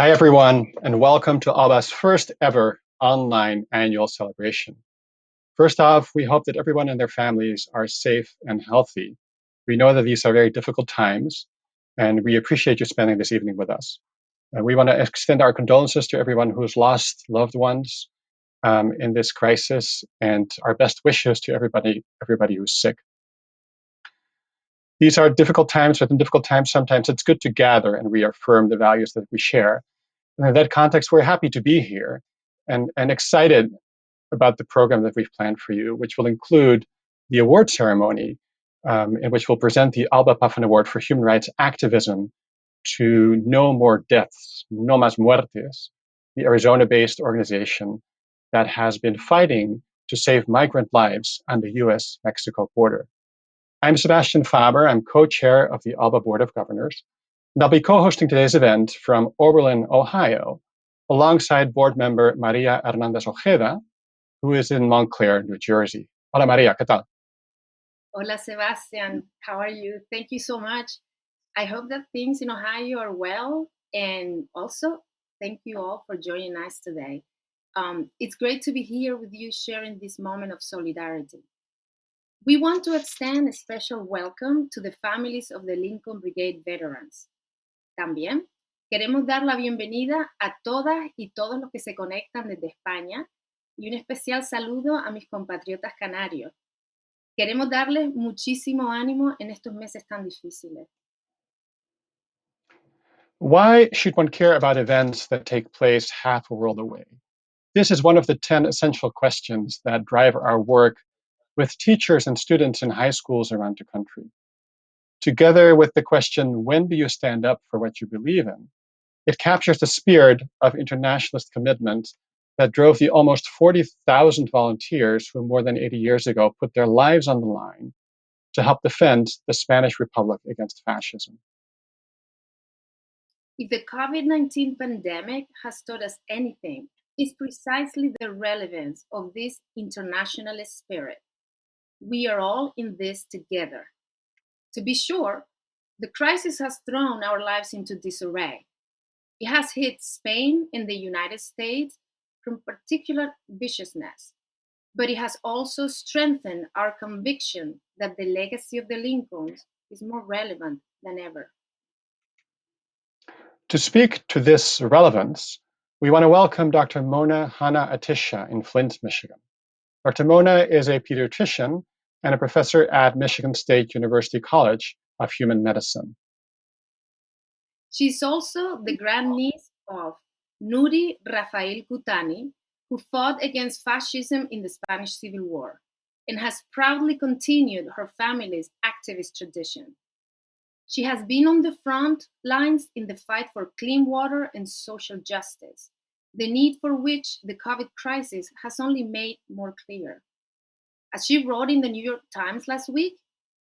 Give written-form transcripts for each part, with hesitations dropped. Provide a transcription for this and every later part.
Hi, everyone, and welcome to ALBA's first ever online annual celebration. First off, we hope that everyone and their families are safe and healthy. We know that these are very difficult times, and we appreciate you spending this evening with us. We want to extend our condolences to everyone who's lost loved ones in this crisis, and our best wishes to everybody who's sick. These are difficult times, but in difficult times, sometimes it's good to gather and reaffirm the values that we share. And in that context, we're happy to be here and excited about the program that we've planned for you, which will include the award ceremony, in which we'll present the ALBA Puffin Award for Human Rights Activism to No More Deaths, No Más Muertes, the Arizona-based organization that has been fighting to save migrant lives on the US-Mexico border. I'm Sebastian Faber. I'm co-chair of the ALBA Board of Governors, and I'll be co-hosting today's event from Oberlin, Ohio, alongside board member Maria Hernández-Ojeda, who is in Montclair, New Jersey. Hola, Maria, ¿qué tal? Hola, Sebastian. How are you? Thank you so much. I hope that things in Ohio are well. And also, thank you all for joining us today. It's great to be here with you sharing this moment of solidarity. We want to extend a special welcome to the families of the Lincoln Brigade veterans. También queremos dar la bienvenida a todas y todos los que se conectan desde España y un especial saludo a mis compatriotas canarios. Queremos darles muchísimo ánimo en estos meses tan difíciles. Why should one care about events that take place half a world away? This is one of the 10 essential questions that drive our work with teachers and students in high schools around the country. Together with the question, when do you stand up for what you believe in? It captures the spirit of internationalist commitment that drove the almost 40,000 volunteers who more than 80 years ago put their lives on the line to help defend the Spanish Republic against fascism. If the COVID-19 pandemic has taught us anything, it's precisely the relevance of this internationalist spirit. We are all in this together. To be sure, the crisis has thrown our lives into disarray. It has hit Spain and the United States from particular viciousness, but it has also strengthened our conviction that the legacy of the Lincolns is more relevant than ever. To speak to this relevance, we want to welcome Dr. Mona Hanna Atisha in Flint, Michigan. Dr. Mona is a pediatrician and a professor at Michigan State University College of Human Medicine. She's also the grandniece of Nuri Rafael Cutani, who fought against fascism in the Spanish Civil War and has proudly continued her family's activist tradition. She has been on the front lines in the fight for clean water and social justice, the need for which the COVID crisis has only made more clear. As she wrote in the New York Times last week,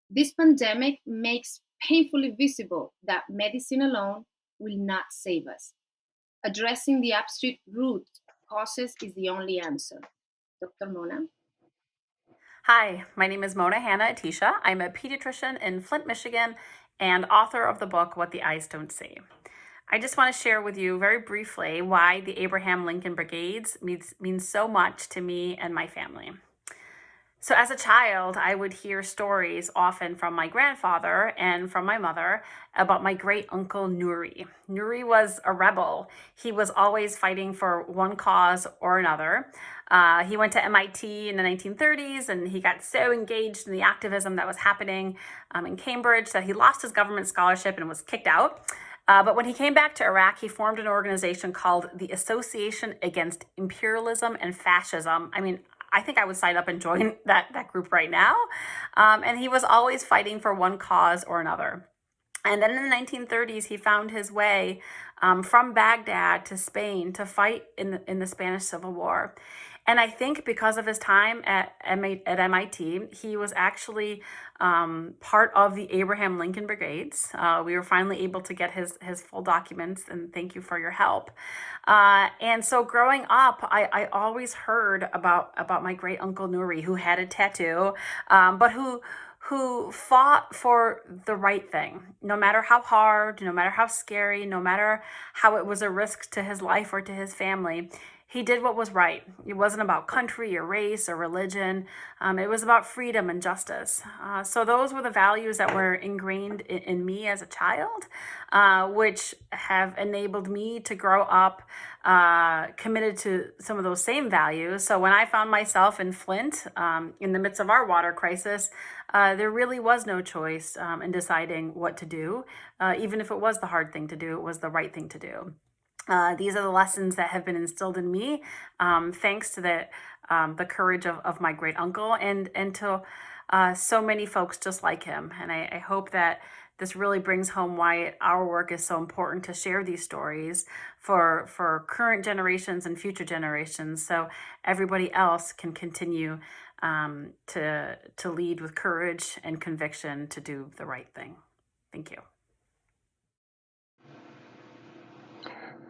this pandemic makes painfully visible that medicine alone will not save us. Addressing the upstream root causes is the only answer. Dr. Mona? Hi, my name is Mona Hanna Atisha. I'm a pediatrician in Flint, Michigan, and author of the book, What the Eyes Don't See. I just want to share with you very briefly why the Abraham Lincoln Brigades means so much to me and my family. So as a child, I would hear stories often from my grandfather and from my mother about my great uncle Nuri. Nuri was a rebel. He was always fighting for one cause or another. He went to MIT in the 1930s, and he got so engaged in the activism that was happening in Cambridge that he lost his government scholarship and was kicked out. But when he came back to Iraq, he formed an organization called the Association Against Imperialism and Fascism. I think I would sign up and join that group right now. And he was always fighting for one cause or another. And then in the 1930s, he found his way from Baghdad to Spain to fight in the Spanish Civil War. And I think because of his time at MIT, he was actually part of the Abraham Lincoln Brigades. We were finally able to get his full documents, and thank you for your help. And so growing up, I always heard about my great uncle Nuri, who had a tattoo, but who who fought for the right thing, no matter how hard, no matter how scary, no matter how it was a risk to his life or to his family. He did what was right. It wasn't about country or race or religion. It was about freedom and justice. So those were the values that were ingrained in me as a child, which have enabled me to grow up committed to some of those same values. So when I found myself in Flint, in the midst of our water crisis, there really was no choice in deciding what to do. Even if it was the hard thing to do, it was the right thing to do. These are the lessons that have been instilled in me, thanks to the courage of my great uncle and to so many folks just like him. And I hope that this really brings home why our work is so important to share these stories for current generations and future generations, so everybody else can continue to lead with courage and conviction to do the right thing. Thank you.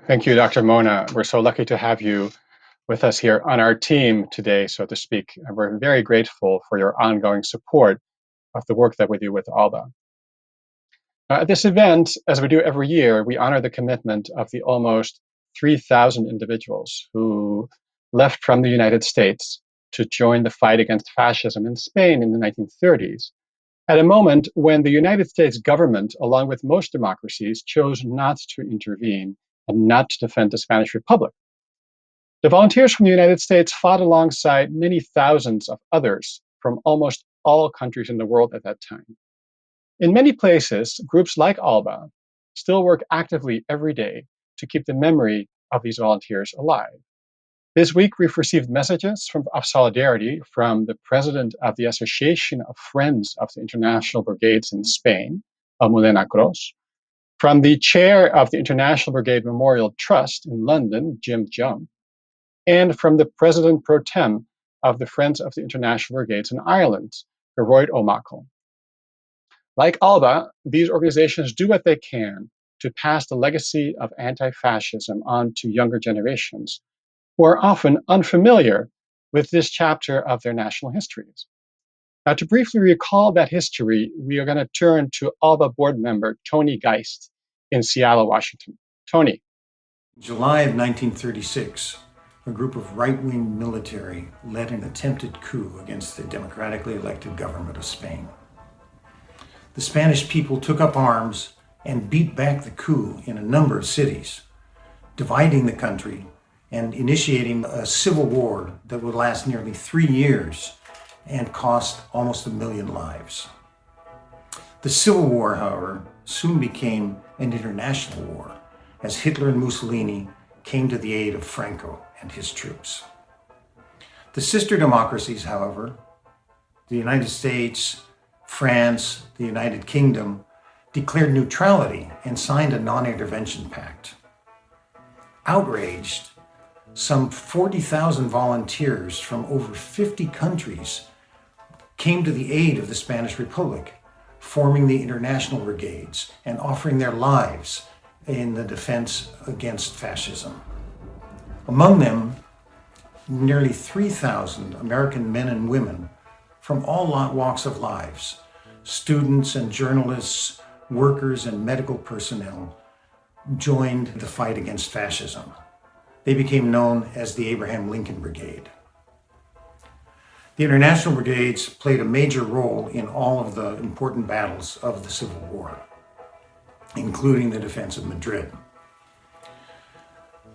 Thank you, Dr. Mona. We're so lucky to have you with us here on our team today, so to speak. And we're very grateful for your ongoing support of the work that we do with ALBA. At this event, as we do every year, we honor the commitment of the almost 3,000 individuals who left from the United States to join the fight against fascism in Spain in the 1930s, at a moment when the United States government, along with most democracies, chose not to intervene and not to defend the Spanish Republic. The volunteers from the United States fought alongside many thousands of others from almost all countries in the world at that time. In many places, groups like ALBA still work actively every day to keep the memory of these volunteers alive. This week, we've received messages of solidarity from the president of the Association of Friends of the International Brigades in Spain, Almudena Gros, from the chair of the International Brigade Memorial Trust in London, Jim Jump, and from the president pro tem of the Friends of the International Brigades in Ireland, Geroid O'Macal. Like ALBA, these organizations do what they can to pass the legacy of anti-fascism on to younger generations, who are often unfamiliar with this chapter of their national histories. Now, to briefly recall that history, we are going to turn to ALBA board member Tony Geist in Seattle, Washington. Tony. In July of 1936, a group of right-wing military led an attempted coup against the democratically elected government of Spain. The Spanish people took up arms and beat back the coup in a number of cities, dividing the country and initiating a civil war that would last nearly 3 years and cost almost 1 million lives. The Civil War, however, soon became an international war as Hitler and Mussolini came to the aid of Franco and his troops. The sister democracies, however, the United States, France, the United Kingdom, declared neutrality and signed a non-intervention pact. Outraged, some 40,000 volunteers from over 50 countries came to the aid of the Spanish Republic, forming the international brigades and offering their lives in the defense against fascism. Among them, nearly 3,000 American men and women from all walks of lives, students and journalists, workers and medical personnel, joined the fight against fascism. They became known as the Abraham Lincoln Brigade. The international brigades played a major role in all of the important battles of the Civil War, including the defense of Madrid.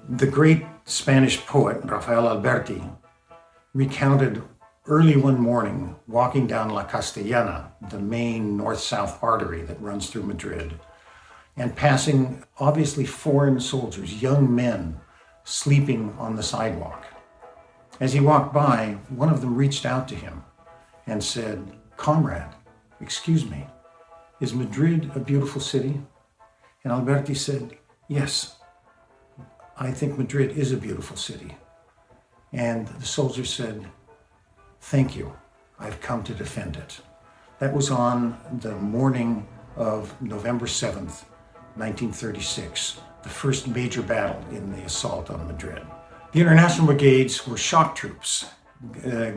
The great Spanish poet, Rafael Alberti, recounted early one morning walking down La Castellana, the main north-south artery that runs through Madrid, and passing obviously foreign soldiers, young men, sleeping on the sidewalk. As he walked by, one of them reached out to him and said, "Comrade, excuse me, is Madrid a beautiful city?" And Alberti said, "Yes, I think Madrid is a beautiful city." And the soldier said, "Thank you, I've come to defend it." That was on the morning of November 7th, 1936, the first major battle in the assault on Madrid. The international brigades were shock troops.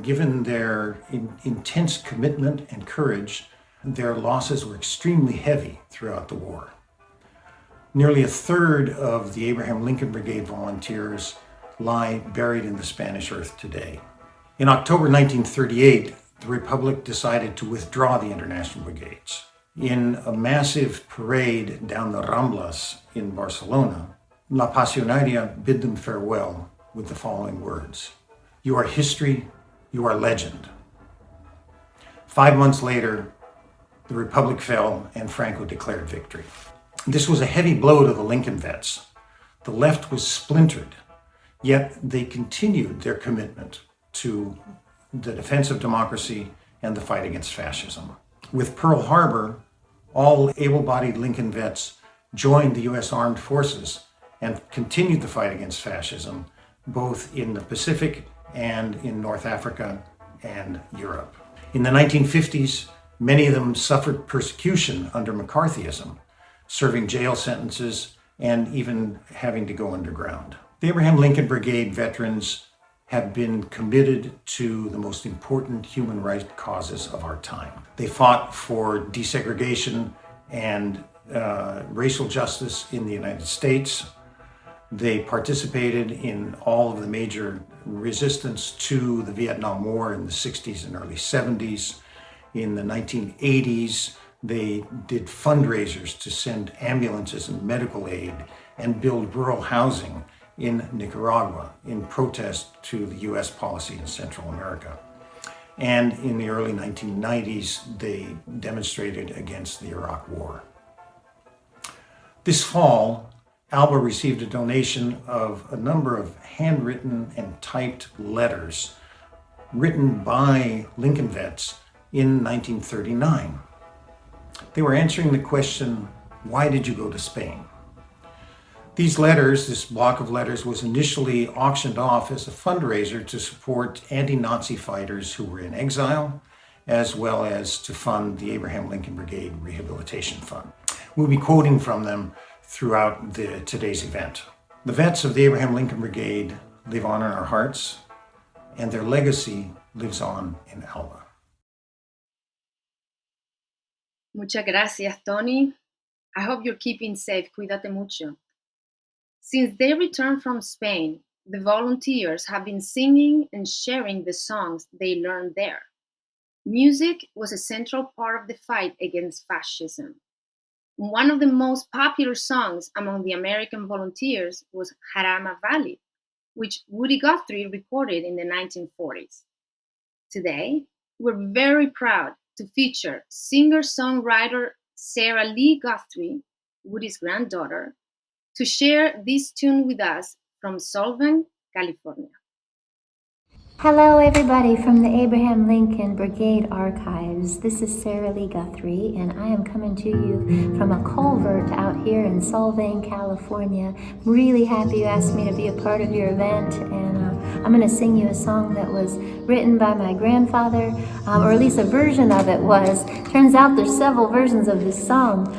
Given their intense commitment and courage, Their losses were extremely heavy throughout the war. Nearly a third of the Abraham Lincoln Brigade volunteers lie buried in the Spanish earth today. In October 1938, the Republic decided to withdraw the international brigades. In a massive parade down the Ramblas in Barcelona, La Pasionaria bid them farewell with the following words: "You are history, you are legend." 5 months later, the Republic fell and Franco declared victory. This was a heavy blow to the Lincoln vets. The left was splintered, yet they continued their commitment to the defense of democracy and the fight against fascism. With Pearl Harbor, all able-bodied Lincoln vets joined the U.S. Armed Forces and continued the fight against fascism, both in the Pacific and in North Africa and Europe. In the 1950s, many of them suffered persecution under McCarthyism, serving jail sentences and even having to go underground. The Abraham Lincoln Brigade veterans have been committed to the most important human rights causes of our time. They fought for desegregation and racial justice in the United States. They participated in all of the major resistance to the Vietnam War in the 60s and early 70s. In the 1980s, they did fundraisers to send ambulances and medical aid and build rural housing in Nicaragua in protest to the U.S. policy in Central America. And in the early 1990s, they demonstrated against the Iraq War. This fall, ALBA received a donation of a number of handwritten and typed letters written by Lincoln vets in 1939. They were answering the question, why did you go to Spain? These letters, this block of letters, was initially auctioned off as a fundraiser to support anti-Nazi fighters who were in exile, as well as to fund the Abraham Lincoln Brigade Rehabilitation Fund. We'll be quoting from them throughout today's event. The vets of the Abraham Lincoln Brigade live on in our hearts, and their legacy lives on in ALBA. Muchas gracias, Tony. I hope you're keeping safe. Cuídate mucho. Since they returned from Spain, the volunteers have been singing and sharing the songs they learned there. Music was a central part of the fight against fascism. One of the most popular songs among the American volunteers was Jarama Valley, which Woody Guthrie recorded in the 1940s. Today, we're very proud to feature singer-songwriter Sarah Lee Guthrie, Woody's granddaughter, to share this tune with us from Solvang, California. Hello everybody from the Abraham Lincoln Brigade Archives. This is Sarah Lee Guthrie and I am coming to you from a culvert out here in Solvang, California. I'm really happy you asked me to be a part of your event, and I'm going to sing you a song that was written by my grandfather, or at least a version of it was. Turns out there's several versions of this song,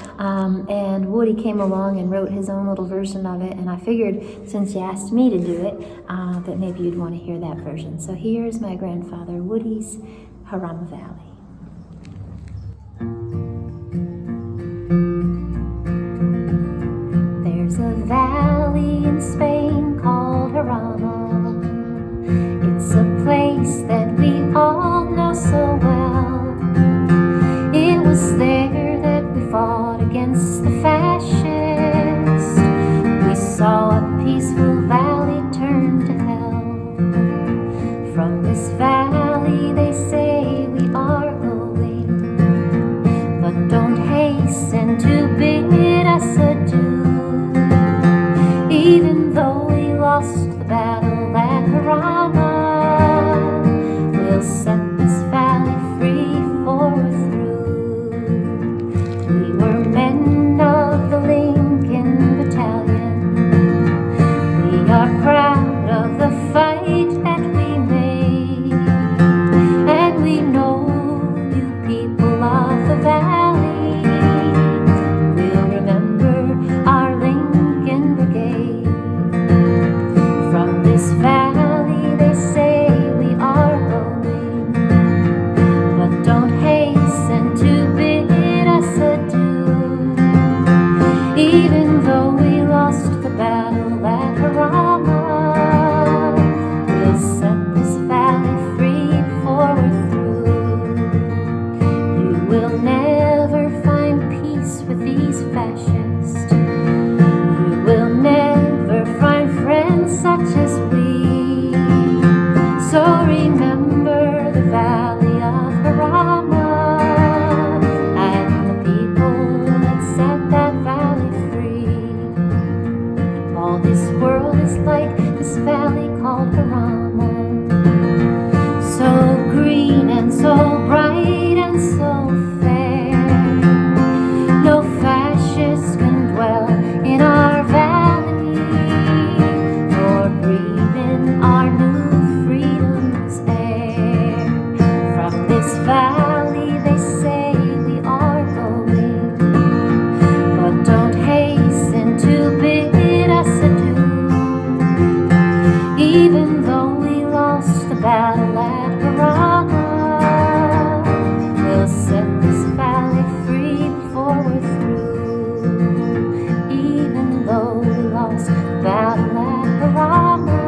and Woody came along and wrote his own little version of it, and I figured since you asked me to do it, that maybe you'd want to hear that version. So here's my grandfather Woody's Jarama Valley. There's a valley in Spain called Jarama. It's a place that we all know so well. It was there that we fought against the fascists. We saw a peaceful valley turn to hell. From this valley they say we are valley called Parama, so green and so bright and so fair. No fascist can dwell in our valley, nor breathe in our new freedom's air. From this valley they say we are going, but don't hasten to bid us adieu. Even though we lost the battle at Parama, we'll set this valley free before we're through. Even though we lost the battle at Parama,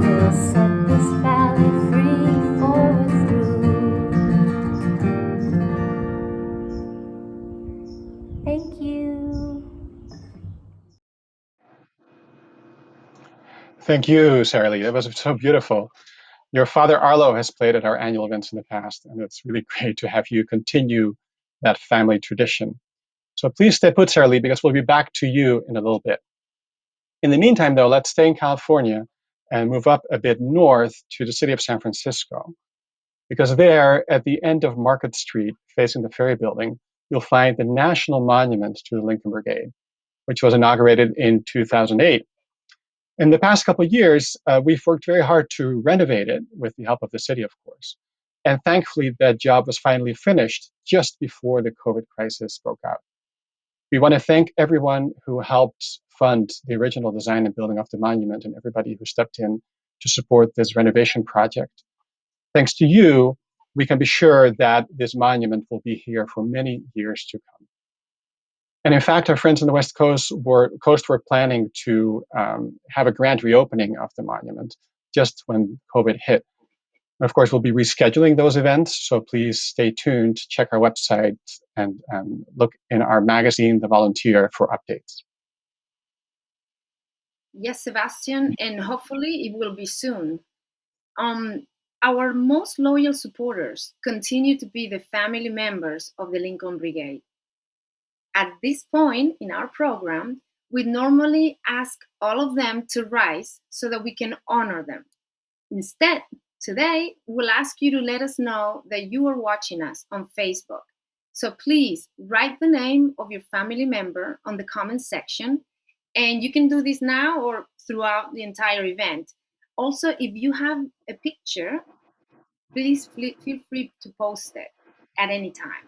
we'll set this valley free before we're through. Thank you. Thank you, Sarah Lee. That was so beautiful. Your father Arlo has played at our annual events in the past, and it's really great to have you continue that family tradition. So please stay put, Sarah Lee, because we'll be back to you in a little bit. In the meantime, though, let's stay in California and move up a bit north to the city of San Francisco, because there, at the end of Market Street, facing the Ferry Building, you'll find the National Monument to the Lincoln Brigade, which was inaugurated in 2008. In the past couple of years, we've worked very hard to renovate it with the help of the city, of course. And thankfully, that job was finally finished just before the COVID crisis broke out. We want to thank everyone who helped fund the original design and building of the monument and everybody who stepped in to support this renovation project. Thanks to you, we can be sure that this monument will be here for many years to come. And in fact, our friends on the West Coast were planning to have a grand reopening of the monument just when COVID hit. And of course, we'll be rescheduling those events, so please stay tuned, check our website, and look in our magazine, The Volunteer, for updates. Yes, Sebastian, and hopefully it will be soon. Our most loyal supporters continue to be the family members of the Lincoln Brigade. At this point in our program, we normally ask all of them to rise so that we can honor them. Instead, today, we'll ask you to let us know that you are watching us on Facebook. So please write the name of your family member on the comment section, and you can do this now or throughout the entire event. Also, if you have a picture, please feel free to post it at any time.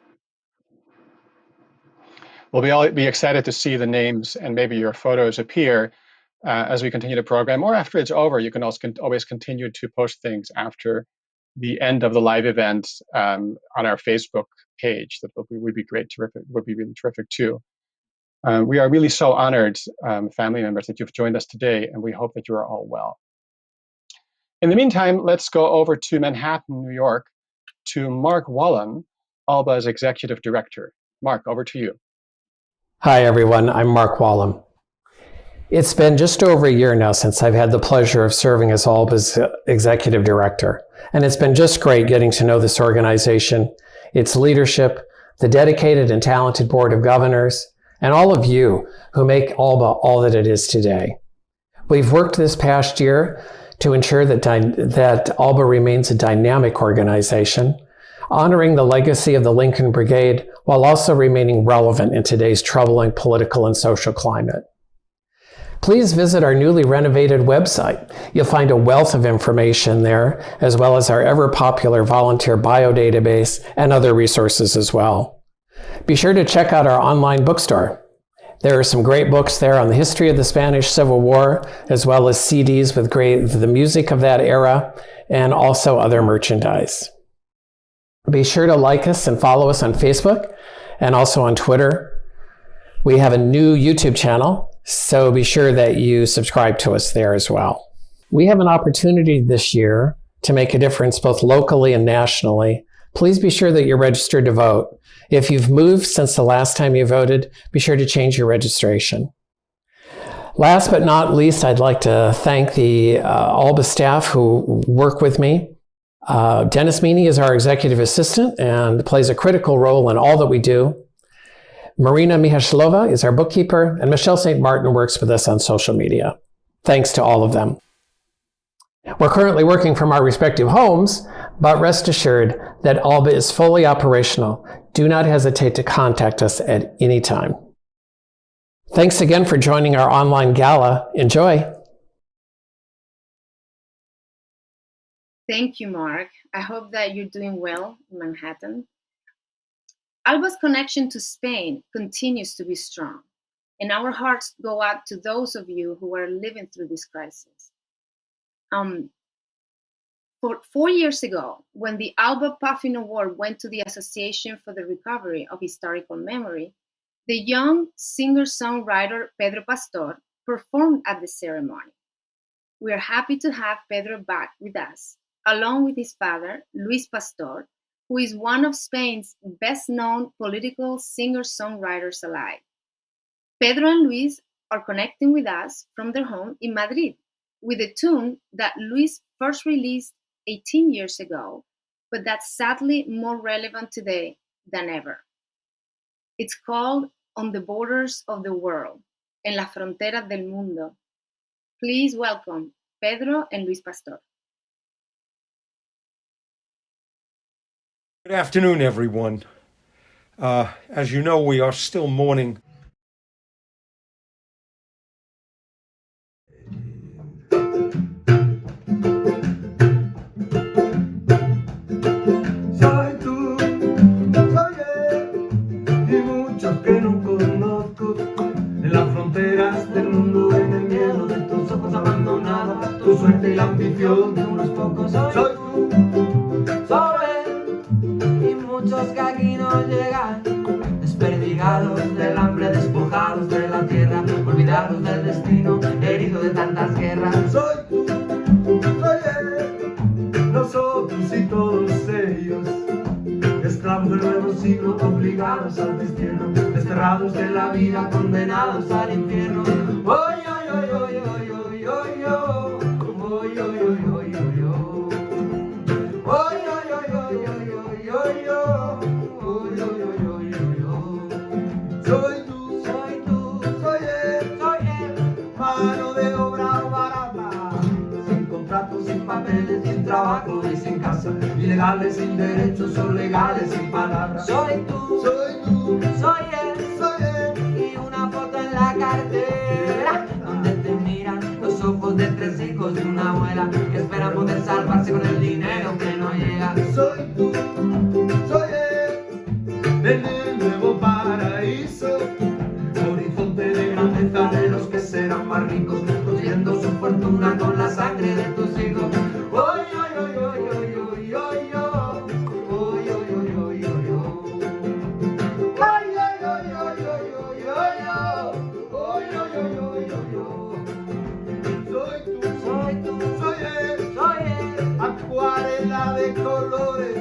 We'll be excited to see the names and maybe your photos appear as we continue the program, or after it's over. You can also always continue to post things after the end of the live event on our Facebook page. That would be great, terrific. Would be really terrific too. We are really so honored, family members, that you've joined us today, and we hope that you are all well. In the meantime, let's go over to Manhattan, New York, to Mark Wallen, ALBA's Executive Director. Mark, over to you. Hi, everyone. I'm Mark Wallen. It's been just over a year now since I've had the pleasure of serving as ALBA's Executive Director, and it's been just great getting to know this organization, its leadership, the dedicated and talented Board of Governors, and all of you who make ALBA all that it is today. We've worked this past year to ensure that ALBA remains a dynamic organization, honoring the legacy of the Lincoln Brigade while also remaining relevant in today's troubling political and social climate. Please visit our newly renovated website. You'll find a wealth of information there, as well as our ever-popular volunteer bio database and other resources as well. Be sure to check out our online bookstore. There are some great books there on the history of the Spanish Civil War, as well as CDs with the music of that era, and also other merchandise. Be sure to like us and follow us on Facebook and also on Twitter. We have a new YouTube channel, so be sure that you subscribe to us there as well. We have an opportunity this year to make a difference both locally and nationally. Please be sure that you're registered to vote. If you've moved since the last time you voted, be sure to change your registration. Last but not least, I'd like to thank the ALBA staff who work with me. Dennis Meany is our executive assistant and plays a critical role in all that we do. Marina Mihashilova is our bookkeeper, and Michelle St. Martin works with us on social media. Thanks to all of them. We're currently working from our respective homes, but rest assured that ALBA is fully operational. Do not hesitate to contact us at any time. Thanks again for joining our online gala. Enjoy. Thank you, Mark. I hope that you're doing well in Manhattan. ALBA's connection to Spain continues to be strong, and our hearts go out to those of you who are living through this crisis. 4 years ago, when the ALBA Puffin Award went to the Association for the Recovery of Historical Memory, the young singer-songwriter Pedro Pastor performed at the ceremony. We are happy to have Pedro back with us, along with his father, Luis Pastor, who is one of Spain's best-known political singer-songwriters alive. Pedro and Luis are connecting with us from their home in Madrid with a tune that Luis first released 18 years ago, but that's sadly more relevant today than ever. It's called On the Borders of the World, En las Fronteras del Mundo. Please welcome Pedro and Luis Pastor. Good afternoon, everyone. As you know, we are still mourning. Soy tú, soy él, y muchos que no conozco, en las fronteras del mundo, en el miedo de tus ojos abandonados, tu suerte y la ambición de unos pocos. Soy tú, soy él, y muchos que aquí no llegan, desperdigados del hambre, despojados de la tierra, olvidados del destino, heridos de tantas guerras. Soy tú, soy él, nosotros y todos ellos, esclavos del nuevo siglo, obligados al destierro, desterrados de la vida, condenados al infierno. Oy, oy, oy, oy, oy, oy, oy, oy, oy, oy, oy, oy, oy. Oy, oy, oy, oy, oy, oy, oy, oy, oy, oy, oy, oy, oy. Soy tú, soy él, mano de obra barata, sin contratos, sin papeles, sin trabajo y sin casa, ilegales, sin derechos o legales, sin palabras. Soy tú, soy él, y una foto en la cartera, donde te miran los ojos de 3 hijos de una abuela que espera poder salvarse con el dinero que no llega. Soy tú, soy él, en el nuevo paraíso, horizonte de grandeza de los que serán más ricos, construyendo su fortuna con la sangre de tus hijos. Oy, oy, oy, oy, oy, oy, oy, oy, oy, oy, oy, oy, oy, oy. Ay, ay, ay, ay, ay, ay, ay, ay, ay, ay, ay, ay, ay. Soy tú, soy él, acuarela de colores,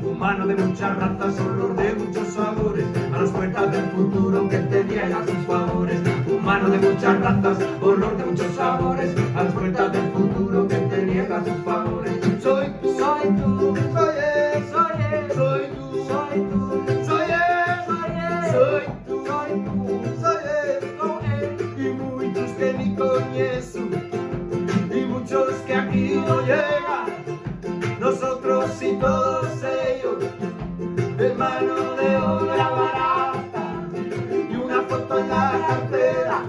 humano de muchas razas, olor de muchos sabores, a las puertas del futuro que te niega sus favores. Humano de muchas razas, olor de muchos sabores, a las puertas del futuro que te niega sus favores. Soy tú, soy él, soy tú, soy él, soy tú, soy él, y muchos que ni conozco, y muchos que aquí no llegan, nosotros y todos ellos, de mano de obra barata, y una foto en la cartera,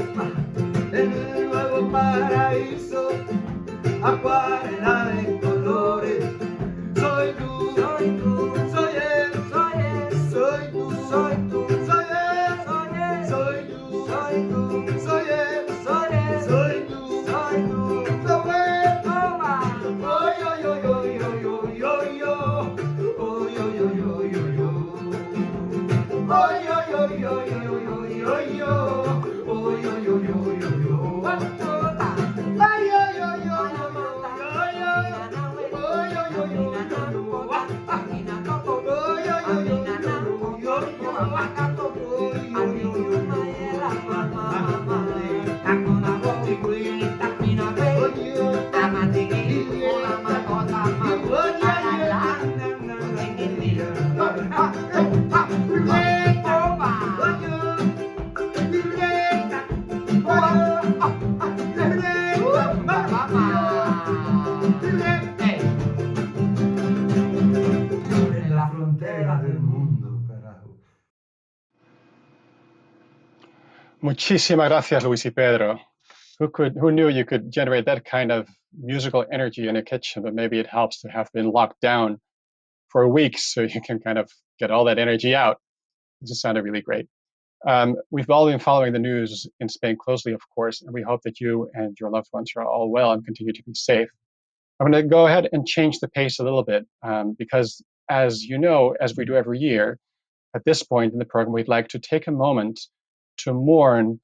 en el nuevo paraíso, acuarela de colores. Soy tú, soy él, soy tú, soy él, soy tú, soy él, soy tú, soy tú, soy él. Oy, oy, oy, oy, oy, oy, oy, oy, oy, oy, oy, oy, oy. Oy, oy, oy, oy, oy, oy, oy, oy, oy, oy, oy, oy, oy. Ay, ay, ay, ay, ay, ay, ay. Muchísimas gracias, Luis y Pedro. Who knew you could generate that kind of musical energy in a kitchen? But maybe it helps to have been locked down for weeks so you can kind of get all that energy out. This has sounded really great. We've all been following the news in Spain closely, of course, and we hope that you and your loved ones are all well and continue to be safe. I'm going to go ahead and change the pace a little bit because, as you know, as we do every year, at this point in the program, we'd like to take a moment to mourn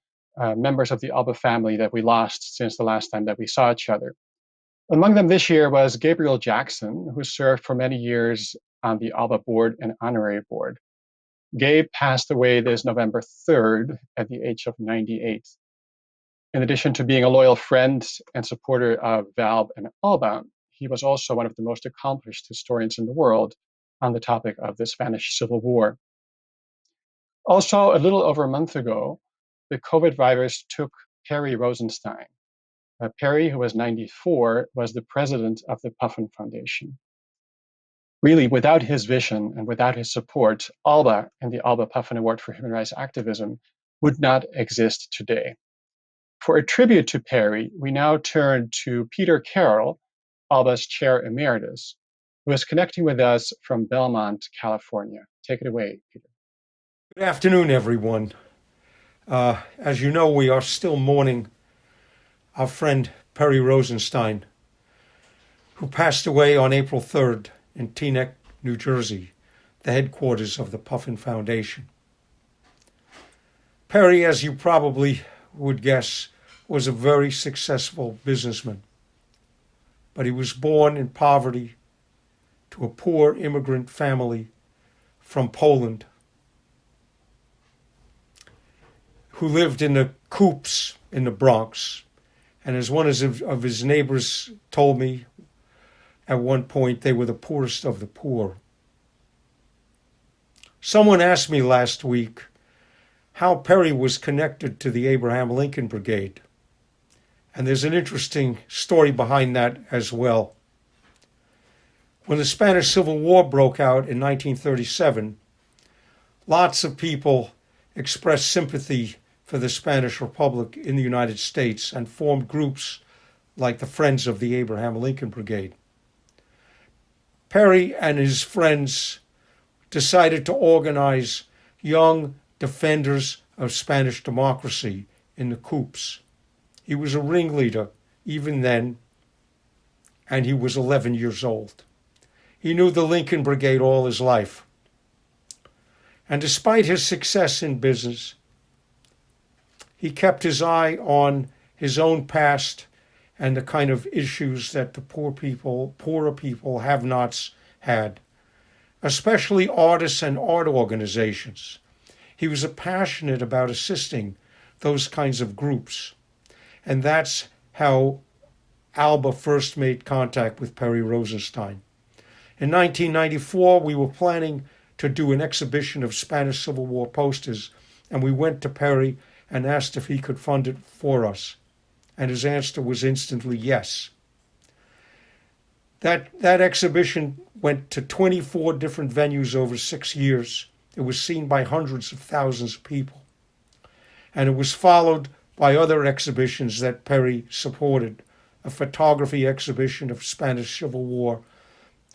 members of the ALBA family that we lost since the last time that we saw each other. Among them this year was Gabriel Jackson, who served for many years on the ALBA board and honorary board. Gabe passed away this November 3rd at the age of 98. In addition to being a loyal friend and supporter of VALB and ALBA, he was also one of the most accomplished historians in the world on the topic of the Spanish Civil War. Also, a little over a month ago, the COVID virus took Perry Rosenstein. Perry, who was 94, was the president of the Puffin Foundation. Really, without his vision and without his support, ALBA and the ALBA Puffin Award for Human Rights Activism would not exist today. For a tribute to Perry, we now turn to Peter Carroll, ALBA's chair emeritus, who is connecting with us from Belmont, California. Take it away, Peter. Good afternoon, everyone. As you know, we are still mourning our friend Perry Rosenstein, who passed away on April 3rd in Teaneck, New Jersey, the headquarters of the Puffin Foundation. Perry, as you probably would guess, was a very successful businessman, but he was born in poverty to a poor immigrant family from Poland who lived in the coops in the Bronx. And as one of his neighbors told me at one point, they were the poorest of the poor. Someone asked me last week how Perry was connected to the Abraham Lincoln Brigade. And there's an interesting story behind that as well. When the Spanish Civil War broke out in 1937, lots of people expressed sympathy for the Spanish Republic in the United States and formed groups like the Friends of the Abraham Lincoln Brigade. Perry and his friends decided to organize young defenders of Spanish democracy in the coups. He was a ringleader even then, and he was 11 years old. He knew the Lincoln Brigade all his life. And despite his success in business, he kept his eye on his own past and the kind of issues that the poorer people, have-nots had, especially artists and art organizations. He was passionate about assisting those kinds of groups. And that's how ALBA first made contact with Perry Rosenstein. In 1994, we were planning to do an exhibition of Spanish Civil War posters, and we went to Perry and asked if he could fund it for us. And his answer was instantly yes. That exhibition went to 24 different venues over 6 years. It was seen by hundreds of thousands of people. And it was followed by other exhibitions that Perry supported, a photography exhibition of Spanish Civil War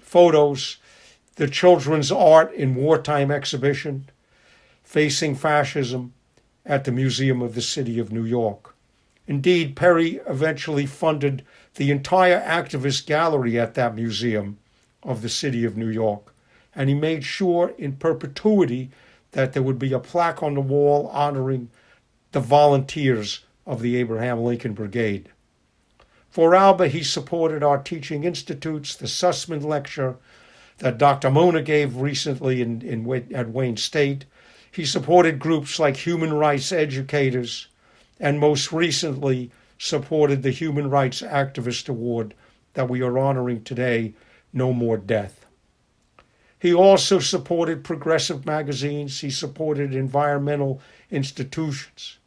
photos, the children's art in wartime exhibition, Facing Fascism, at the Museum of the City of New York. Indeed, Perry eventually funded the entire activist gallery at that museum of the City of New York, and he made sure in perpetuity that there would be a plaque on the wall honoring the volunteers of the Abraham Lincoln Brigade. For ALBA, he supported our teaching institutes, the Sussman Lecture that Dr. Mona gave recently at Wayne State. He supported groups like Human Rights Educators, and most recently supported the Human Rights Activist Award that we are honoring today, No More Death. He also supported progressive magazines. He supported environmental institutions.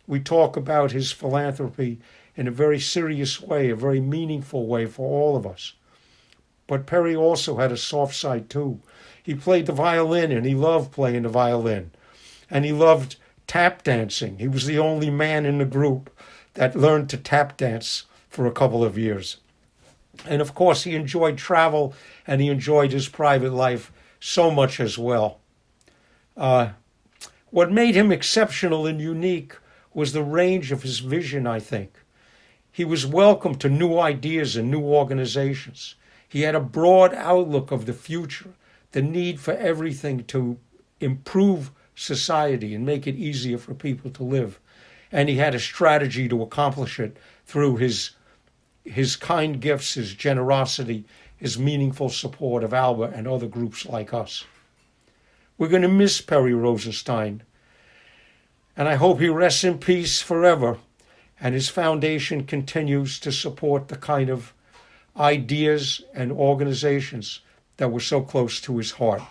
We talk about his philanthropy in a very serious way, a very meaningful way for all of us. But Perry also had a soft side too. He played the violin, and he loved playing the violin. And he loved tap dancing. He was the only man in the group that learned to tap dance for a couple of years. And of course, he enjoyed travel and he enjoyed his private life so much as well. What made him exceptional and unique was the range of his vision, I think. He was welcome to new ideas and new organizations. He had a broad outlook of the future, the need for everything to improve society and make it easier for people to live. And he had a strategy to accomplish it through his kind gifts, his generosity, his meaningful support of ALBA and other groups like us. We're going to miss Perry Rosenstein, and I hope he rests in peace forever, and his foundation continues to support the kind of ideas and organizations that were so close to his heart.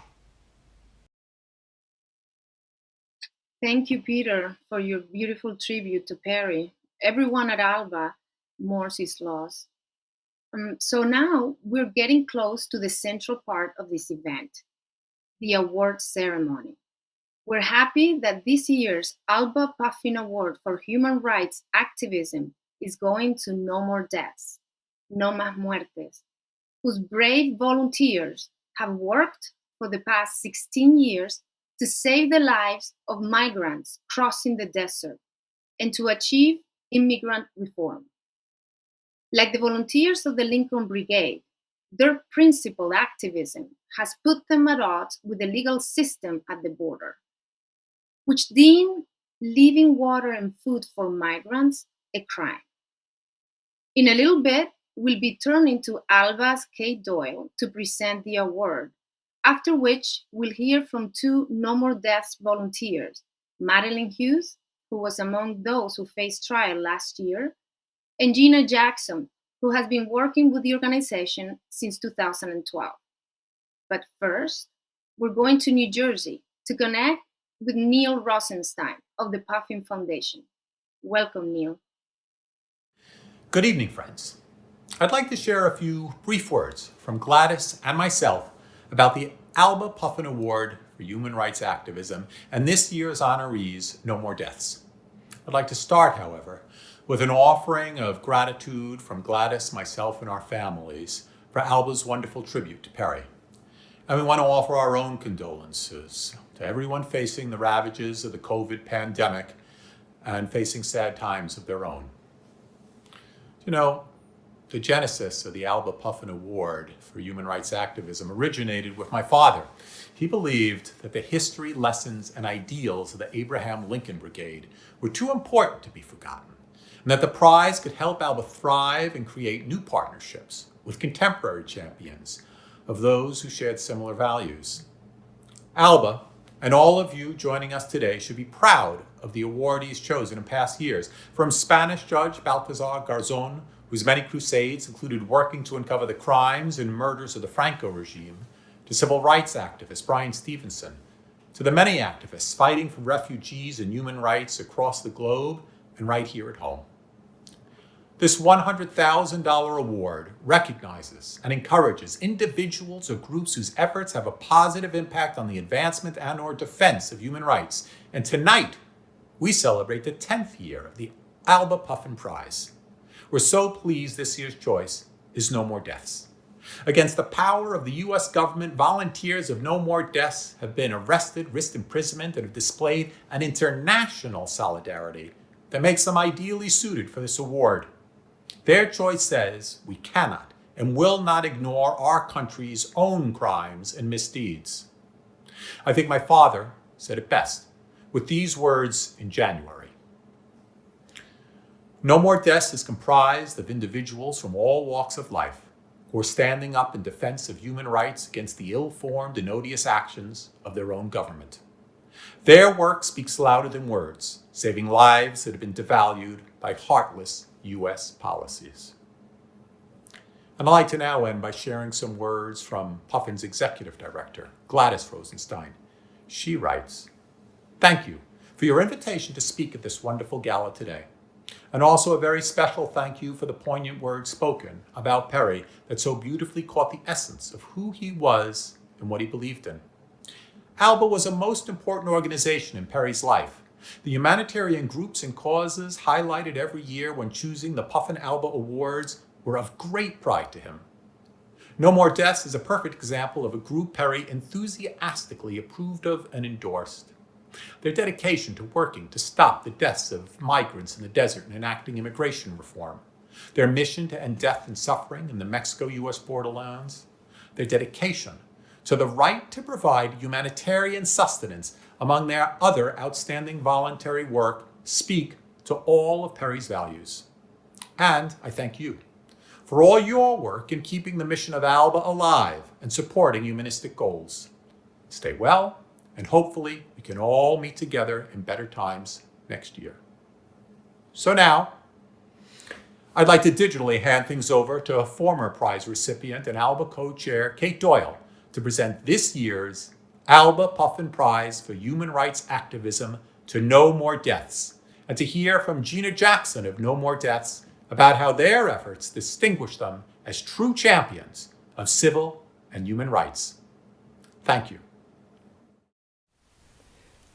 Thank you, Peter, for your beautiful tribute to Perry. Everyone at ALBA mourns his loss. So now we're getting close to the central part of this event, the award ceremony. We're happy that this year's ALBA Puffin Award for Human Rights Activism is going to No More Deaths, No Más Muertes, whose brave volunteers have worked for the past 16 years to save the lives of migrants crossing the desert and to achieve immigrant reform. Like the volunteers of the Lincoln Brigade, their principal activism has put them at odds with the legal system at the border, which deem living water and food for migrants a crime. In a little bit, we'll be turning to ALBA's Kate Doyle to present the award, after which we'll hear from two No More Deaths volunteers, Madeline Hughes, who was among those who faced trial last year, and Gina Jackson, who has been working with the organization since 2012. But first, we're going to New Jersey to connect with Neil Rosenstein of the Puffin Foundation. Welcome, Neil. Good evening, friends. I'd like to share a few brief words from Gladys and myself about the ALBA Puffin Award for Human Rights Activism and this year's honorees, No More Deaths. I'd like to start, however, with an offering of gratitude from Gladys, myself, and our families for ALBA's wonderful tribute to Perry. And we want to offer our own condolences to everyone facing the ravages of the COVID pandemic and facing sad times of their own. You know, the genesis of the ALBA Puffin Award for Human Rights Activism originated with my father. He believed that the history, lessons, and ideals of the Abraham Lincoln Brigade were too important to be forgotten, and that the prize could help ALBA thrive and create new partnerships with contemporary champions of those who shared similar values. ALBA, and all of you joining us today, should be proud of the awardees chosen in past years, from Spanish Judge Baltasar Garzón, whose many crusades included working to uncover the crimes and murders of the Franco regime, to civil rights activist Brian Stevenson, to the many activists fighting for refugees and human rights across the globe and right here at home. This $100,000 award recognizes and encourages individuals or groups whose efforts have a positive impact on the advancement and or defense of human rights. And tonight, we celebrate the 10th year of the ALBA Puffin Prize. We're so pleased this year's choice is No More Deaths. Against the power of the U.S. government, volunteers of No More Deaths have been arrested, risked imprisonment, and have displayed an international solidarity that makes them ideally suited for this award. Their choice says we cannot and will not ignore our country's own crimes and misdeeds. I think my father said it best with these words in January. No More Deaths is comprised of individuals from all walks of life who are standing up in defense of human rights against the ill-formed and odious actions of their own government. Their work speaks louder than words, saving lives that have been devalued by heartless U.S. policies. And I'd like to now end by sharing some words from Puffin's executive director, Gladys Rosenstein. She writes, "Thank you for your invitation to speak at this wonderful gala today. And also a very special thank you for the poignant words spoken about Perry that so beautifully caught the essence of who he was and what he believed in. ALBA was a most important organization in Perry's life, The humanitarian groups and causes highlighted every year when choosing the Puffin ALBA Awards were of great pride to him. No More Deaths is a perfect example of a group Perry enthusiastically approved of and endorsed. Their dedication to working to stop the deaths of migrants in the desert and enacting immigration reform, their mission to end death and suffering in the Mexico-US borderlands, their dedication to the right to provide humanitarian sustenance among their other outstanding voluntary work speak to all of Perry's values. And I thank you for all your work in keeping the mission of ALBA alive and supporting humanistic goals. Stay well, and hopefully we can all meet together in better times next year. So now, I'd like to digitally hand things over to a former prize recipient and ALBA co-chair, Kate Doyle, to present this year's ALBA Puffin Prize for Human Rights Activism to No More Deaths, and to hear from Gina Jackson of No More Deaths about how their efforts distinguish them as true champions of civil and human rights. Thank you.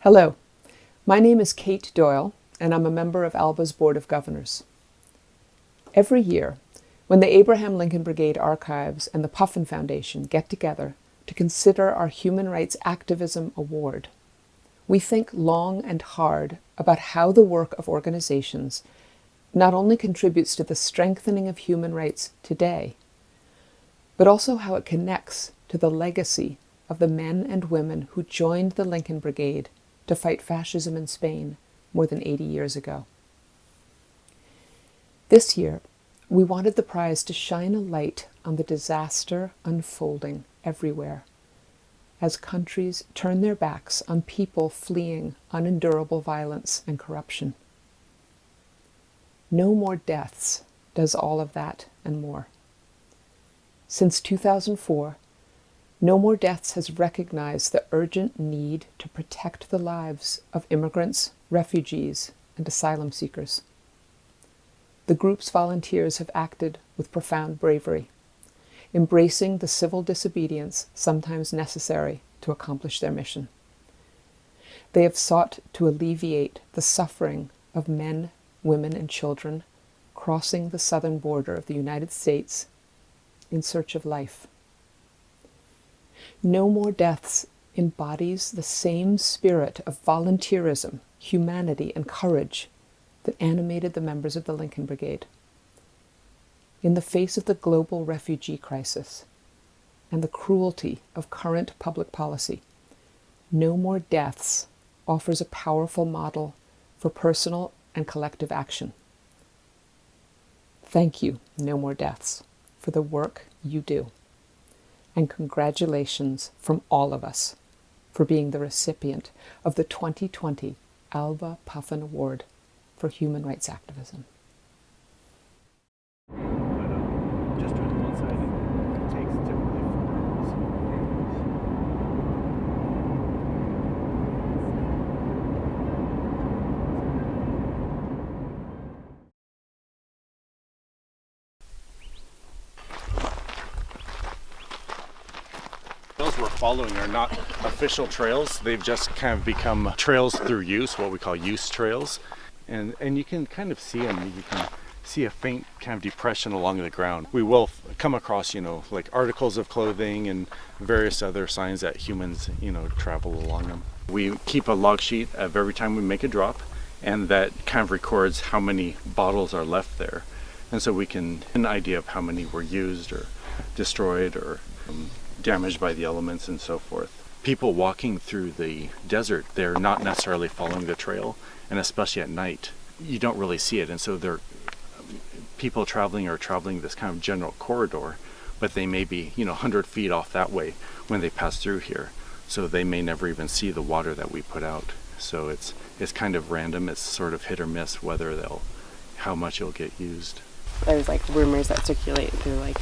Hello, my name is Kate Doyle, and I'm a member of ALBA's Board of Governors. Every year, when the Abraham Lincoln Brigade Archives and the Puffin Foundation get together to consider our Human Rights Activism Award, we think long and hard about how the work of organizations not only contributes to the strengthening of human rights today, but also how it connects to the legacy of the men and women who joined the Lincoln Brigade to fight fascism in Spain more than 80 years ago. This year, we wanted the prize to shine a light on the disaster unfolding everywhere as countries turn their backs on people fleeing unendurable violence and corruption. No More Deaths does all of that and more. Since 2004, No More Deaths has recognized the urgent need to protect the lives of immigrants, refugees, and asylum seekers. The group's volunteers have acted with profound bravery, embracing the civil disobedience sometimes necessary to accomplish their mission. They have sought to alleviate the suffering of men, women, and children crossing the southern border of the United States in search of life. No More Deaths embodies the same spirit of volunteerism, humanity, and courage that animated the members of the Lincoln Brigade. In the face of the global refugee crisis and the cruelty of current public policy, No More Deaths offers a powerful model for personal and collective action. Thank you, No More Deaths, for the work you do. And congratulations from all of us for being the recipient of the 2020 ALBA Puffin Award for Human Rights Activism. Just doing one side, it takes typically 4 hours. We're following are not official trails. They've just kind of become trails through use, what we call use trails. And you can kind of see them. You can see a faint kind of depression along the ground. We will come across, like articles of clothing and various other signs that humans, travel along them. We keep a log sheet of every time we make a drop, and that kind of records how many bottles are left there. And so we can get an idea of how many were used or destroyed or damaged by the elements and so forth. People walking through the desert, they're not necessarily following the trail, and especially at night, you don't really see it. And so people traveling are traveling this kind of general corridor, but they may be, 100 feet off that way when they pass through here. So they may never even see the water that we put out. So it's kind of random. It's sort of hit or miss how much it'll get used. There's rumors that circulate through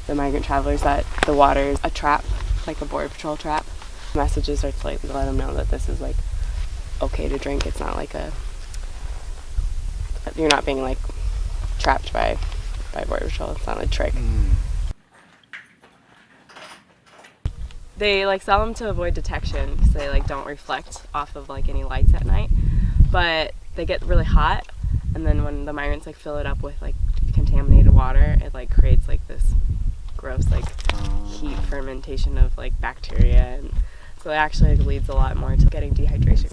the migrant travelers that the water is a trap, like a border patrol trap. Messages are to let them know that this is okay to drink. It's not you're not being trapped by border patrol. It's not a trick. They sell them to avoid detection because they don't reflect off of any lights at night. but they get really hot, and then when the migrants like fill it up with like contaminated water, it like creates like this gross like heat fermentation of like bacteria, and so it actually like, leads a lot more to getting dehydration.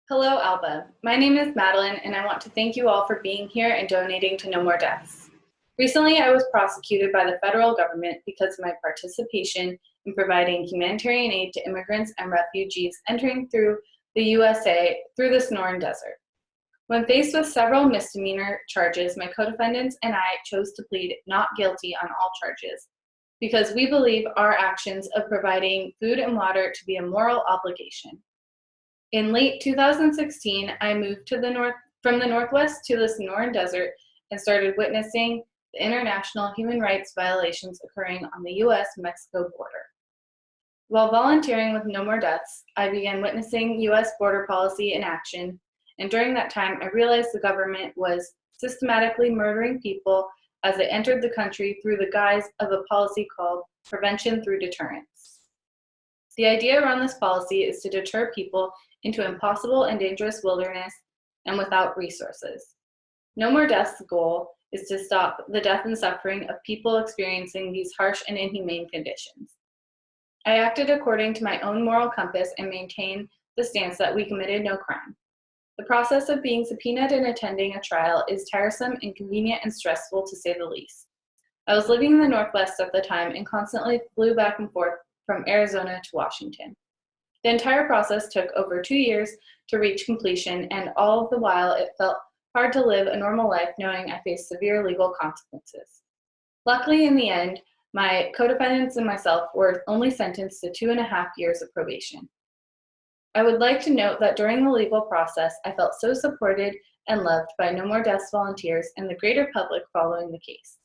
Hello, ALBA. My name is Madeline, and I want to thank you all for being here and donating to No More Deaths. Recently, I was prosecuted by the federal government because of my participation in providing humanitarian aid to immigrants and refugees entering through the USA through the Sonoran Desert. When faced with several misdemeanor charges, my co-defendants and I chose to plead not guilty on all charges because we believe our actions of providing food and water to be a moral obligation. In late 2016, I moved to from the Northwest to the Sonoran Desert and started witnessing the international human rights violations occurring on the US-Mexico border. While volunteering with No More Deaths, I began witnessing US border policy in action, and during that time, I realized the government was systematically murdering people as they entered the country through the guise of a policy called prevention through deterrence. The idea around this policy is to deter people into impossible and dangerous wilderness and without resources. No More Deaths' goal is to stop the death and suffering of people experiencing these harsh and inhumane conditions. I acted according to my own moral compass and maintained the stance that we committed no crime. The process of being subpoenaed and attending a trial is tiresome, inconvenient, and stressful to say the least. I was living in the Northwest at the time and constantly flew back and forth from Arizona to Washington. The entire process took over 2 years to reach completion, and all the while it felt hard to live a normal life knowing I faced severe legal consequences. Luckily, in the end, my co-defendants and myself were only sentenced to 2.5 years of probation. I would like to note that during the legal process, I felt so supported and loved by No More Deaths volunteers and the greater public following the case.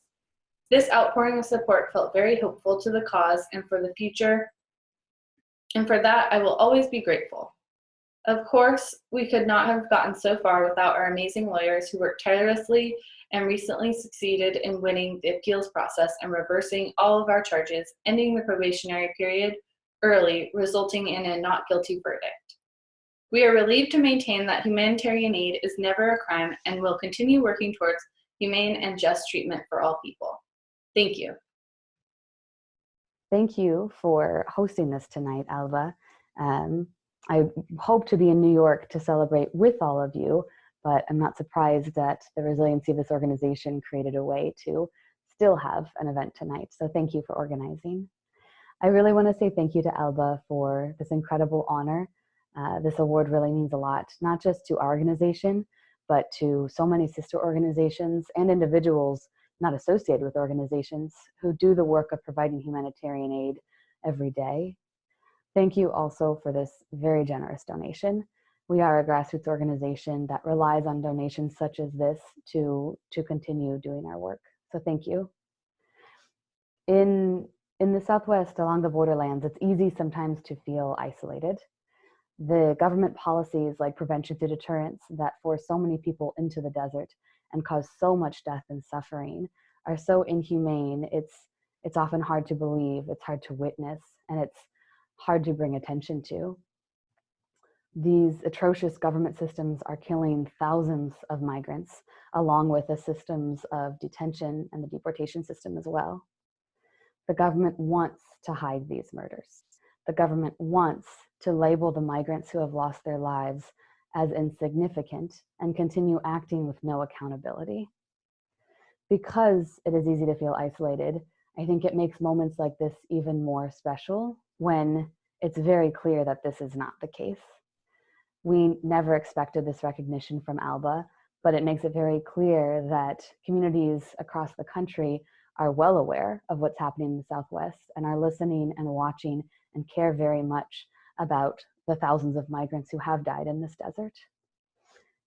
This outpouring of support felt very hopeful to the cause and for the future, and for that, I will always be grateful. Of course, we could not have gotten so far without our amazing lawyers who worked tirelessly and recently succeeded in winning the appeals process and reversing all of our charges, ending the probationary period early, resulting in a not guilty verdict. We are relieved to maintain that humanitarian aid is never a crime and will continue working towards humane and just treatment for all people. Thank you. Thank you for hosting this tonight, ALBA. I hope to be in New York to celebrate with all of you, but I'm not surprised that the resiliency of this organization created a way to still have an event tonight. So thank you for organizing. I really want to say thank you to ALBA for this incredible honor. This award really means a lot, not just to our organization, but to so many sister organizations and individuals not associated with organizations who do the work of providing humanitarian aid every day. Thank you also for this very generous donation. We are a grassroots organization that relies on donations such as this to continue doing our work. So thank you. In the Southwest, along the borderlands, it's easy sometimes to feel isolated. The government policies like prevention through deterrence that force so many people into the desert and cause so much death and suffering are so inhumane. It's often hard to believe, it's hard to witness, and it's hard to bring attention to. These atrocious government systems are killing thousands of migrants, along with the systems of detention and the deportation system as well. The government wants to hide these murders. The government wants to label the migrants who have lost their lives as insignificant and continue acting with no accountability. Because it is easy to feel isolated, I think it makes moments like this even more special when it's very clear that this is not the case. We never expected this recognition from ALBA, but it makes it very clear that communities across the country are well aware of what's happening in the Southwest and are listening and watching and care very much about the thousands of migrants who have died in this desert.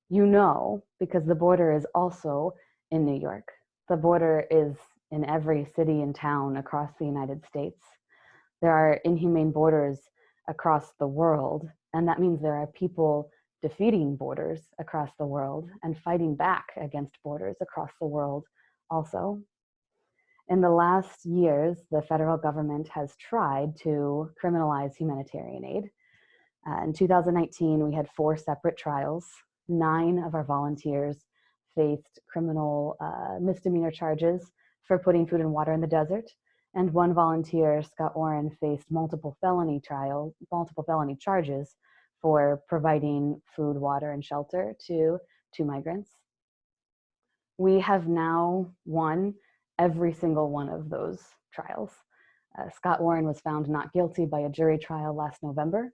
You know, because the border is also in New York. The border is in every city and town across the United States. There are inhumane borders across the world, and that means there are people defeating borders across the world and fighting back against borders across the world also. In the last years, the federal government has tried to criminalize humanitarian aid. In 2019, we had 4 separate trials. 9 of our volunteers faced criminal misdemeanor charges for putting food and water in the desert. And 1 volunteer, Scott Warren, faced multiple felony charges for providing food, water, and shelter to 2 migrants. We have now won every single one of those trials. Scott Warren was found not guilty by a jury trial last November,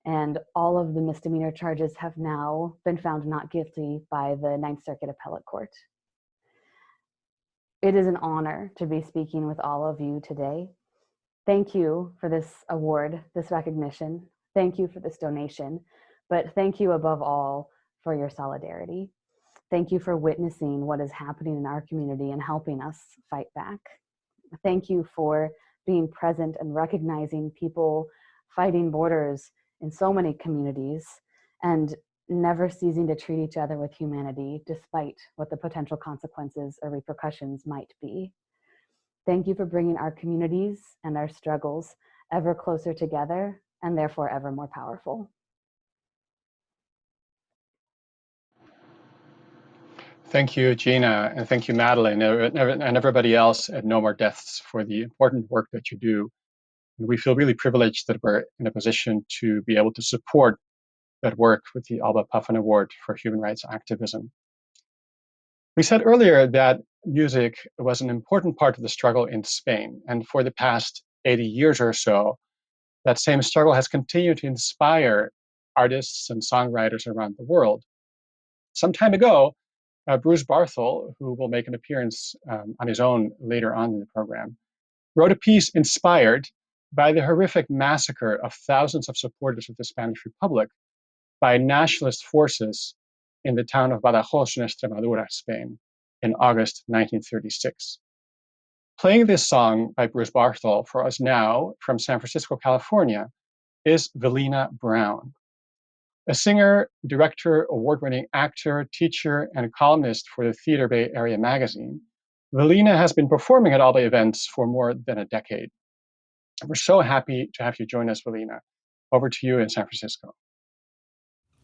and all of the misdemeanor charges have now been found not guilty by the Ninth Circuit Appellate Court. It is an honor to be speaking with all of you today. Thank you for this award, this recognition. Thank you for this donation, but thank you above all for your solidarity. Thank you for witnessing what is happening in our community and helping us fight back. Thank you for being present and recognizing people fighting borders in so many communities and never ceasing to treat each other with humanity despite what the potential consequences or repercussions might be. Thank you for bringing our communities and our struggles ever closer together and therefore ever more powerful. Thank you, Gina, and thank you, Madeline, and everybody else at No More Deaths for the important work that you do. And we feel really privileged that we're in a position to be able to support that work with the ALBA Puffin Award for Human Rights Activism. We said earlier that music was an important part of the struggle in Spain, and for the past 80 years or so, that same struggle has continued to inspire artists and songwriters around the world. Some time ago, Bruce Barthel, who will make an appearance on his own later on in the program, wrote a piece inspired by the horrific massacre of thousands of supporters of the Spanish Republic by nationalist forces in the town of Badajoz in Extremadura, Spain, in August 1936. Playing this song by Bruce Barthel for us now from San Francisco, California, is Velina Brown. A singer, director, award-winning actor, teacher, and columnist for the Theater Bay Area magazine, Velina has been performing at ALBA events for more than a decade. We're so happy to have you join us, Velina. Over to you in San Francisco.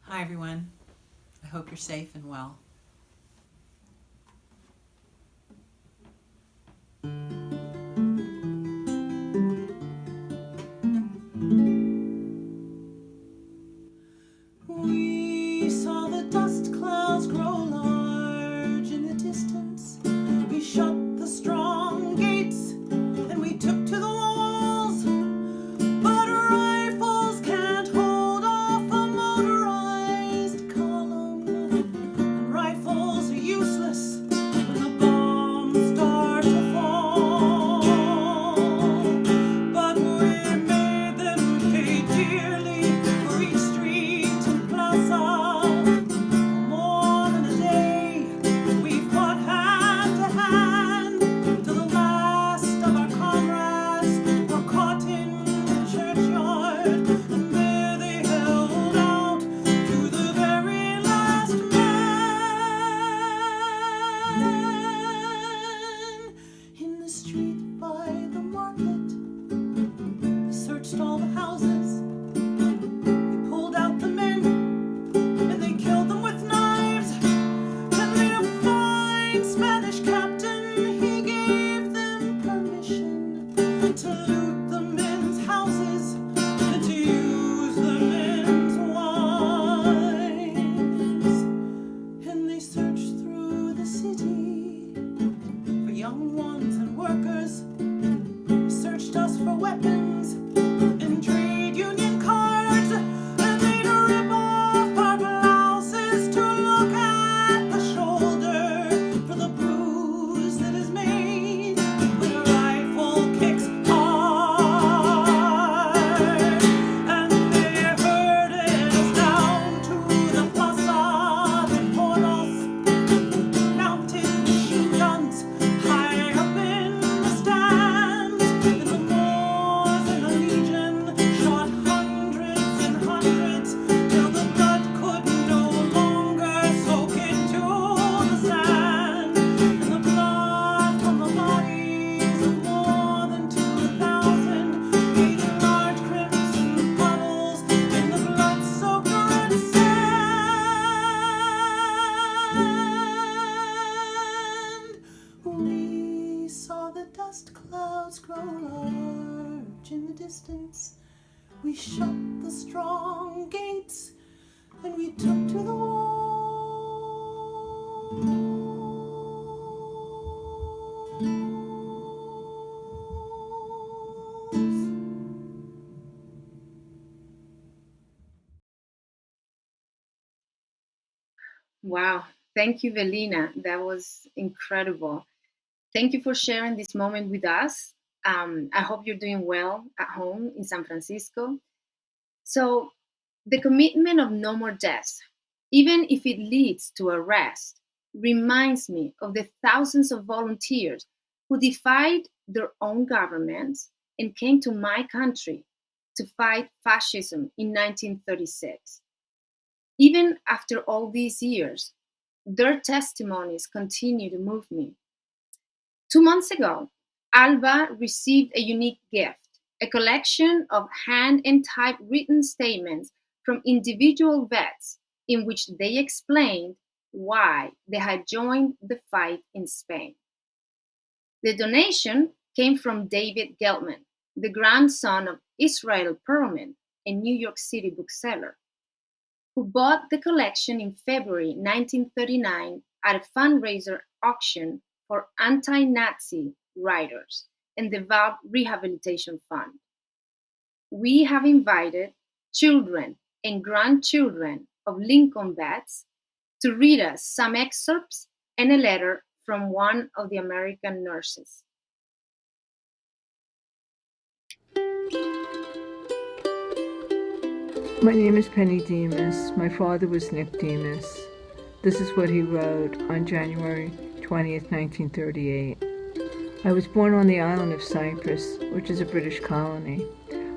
Hi, everyone. I hope you're safe and well. We saw the dust clouds grow large in the distance. We shut the strong gates and we took to the walls. But rifles can't hold off a motorized column. And distance. We shut the strong gates and we took to the Wow. Thank you, Velina. That was incredible. Thank you for sharing this moment with us. I hope you're doing well at home in San Francisco. So, the commitment of no more deaths, even if it leads to arrest, reminds me of the thousands of volunteers who defied their own governments and came to my country to fight fascism in 1936. Even after all these years, their testimonies continue to move me. 2 months ago, ALBA received a unique gift, a collection of hand and typewritten statements from individual vets in which they explained why they had joined the fight in Spain. The donation came from David Geltman, the grandson of Israel Perlman, a New York City bookseller, who bought the collection in February 1939 at a fundraiser auction for anti-Nazi writers and the Val Rehabilitation Fund. We have invited children and grandchildren of Lincoln vets to read us some excerpts and a letter from one of the American nurses. My name is Penny Demas. My father was Nick Demas. This is what he wrote on January 20th, 1938. I was born on the island of Cyprus, which is a British colony.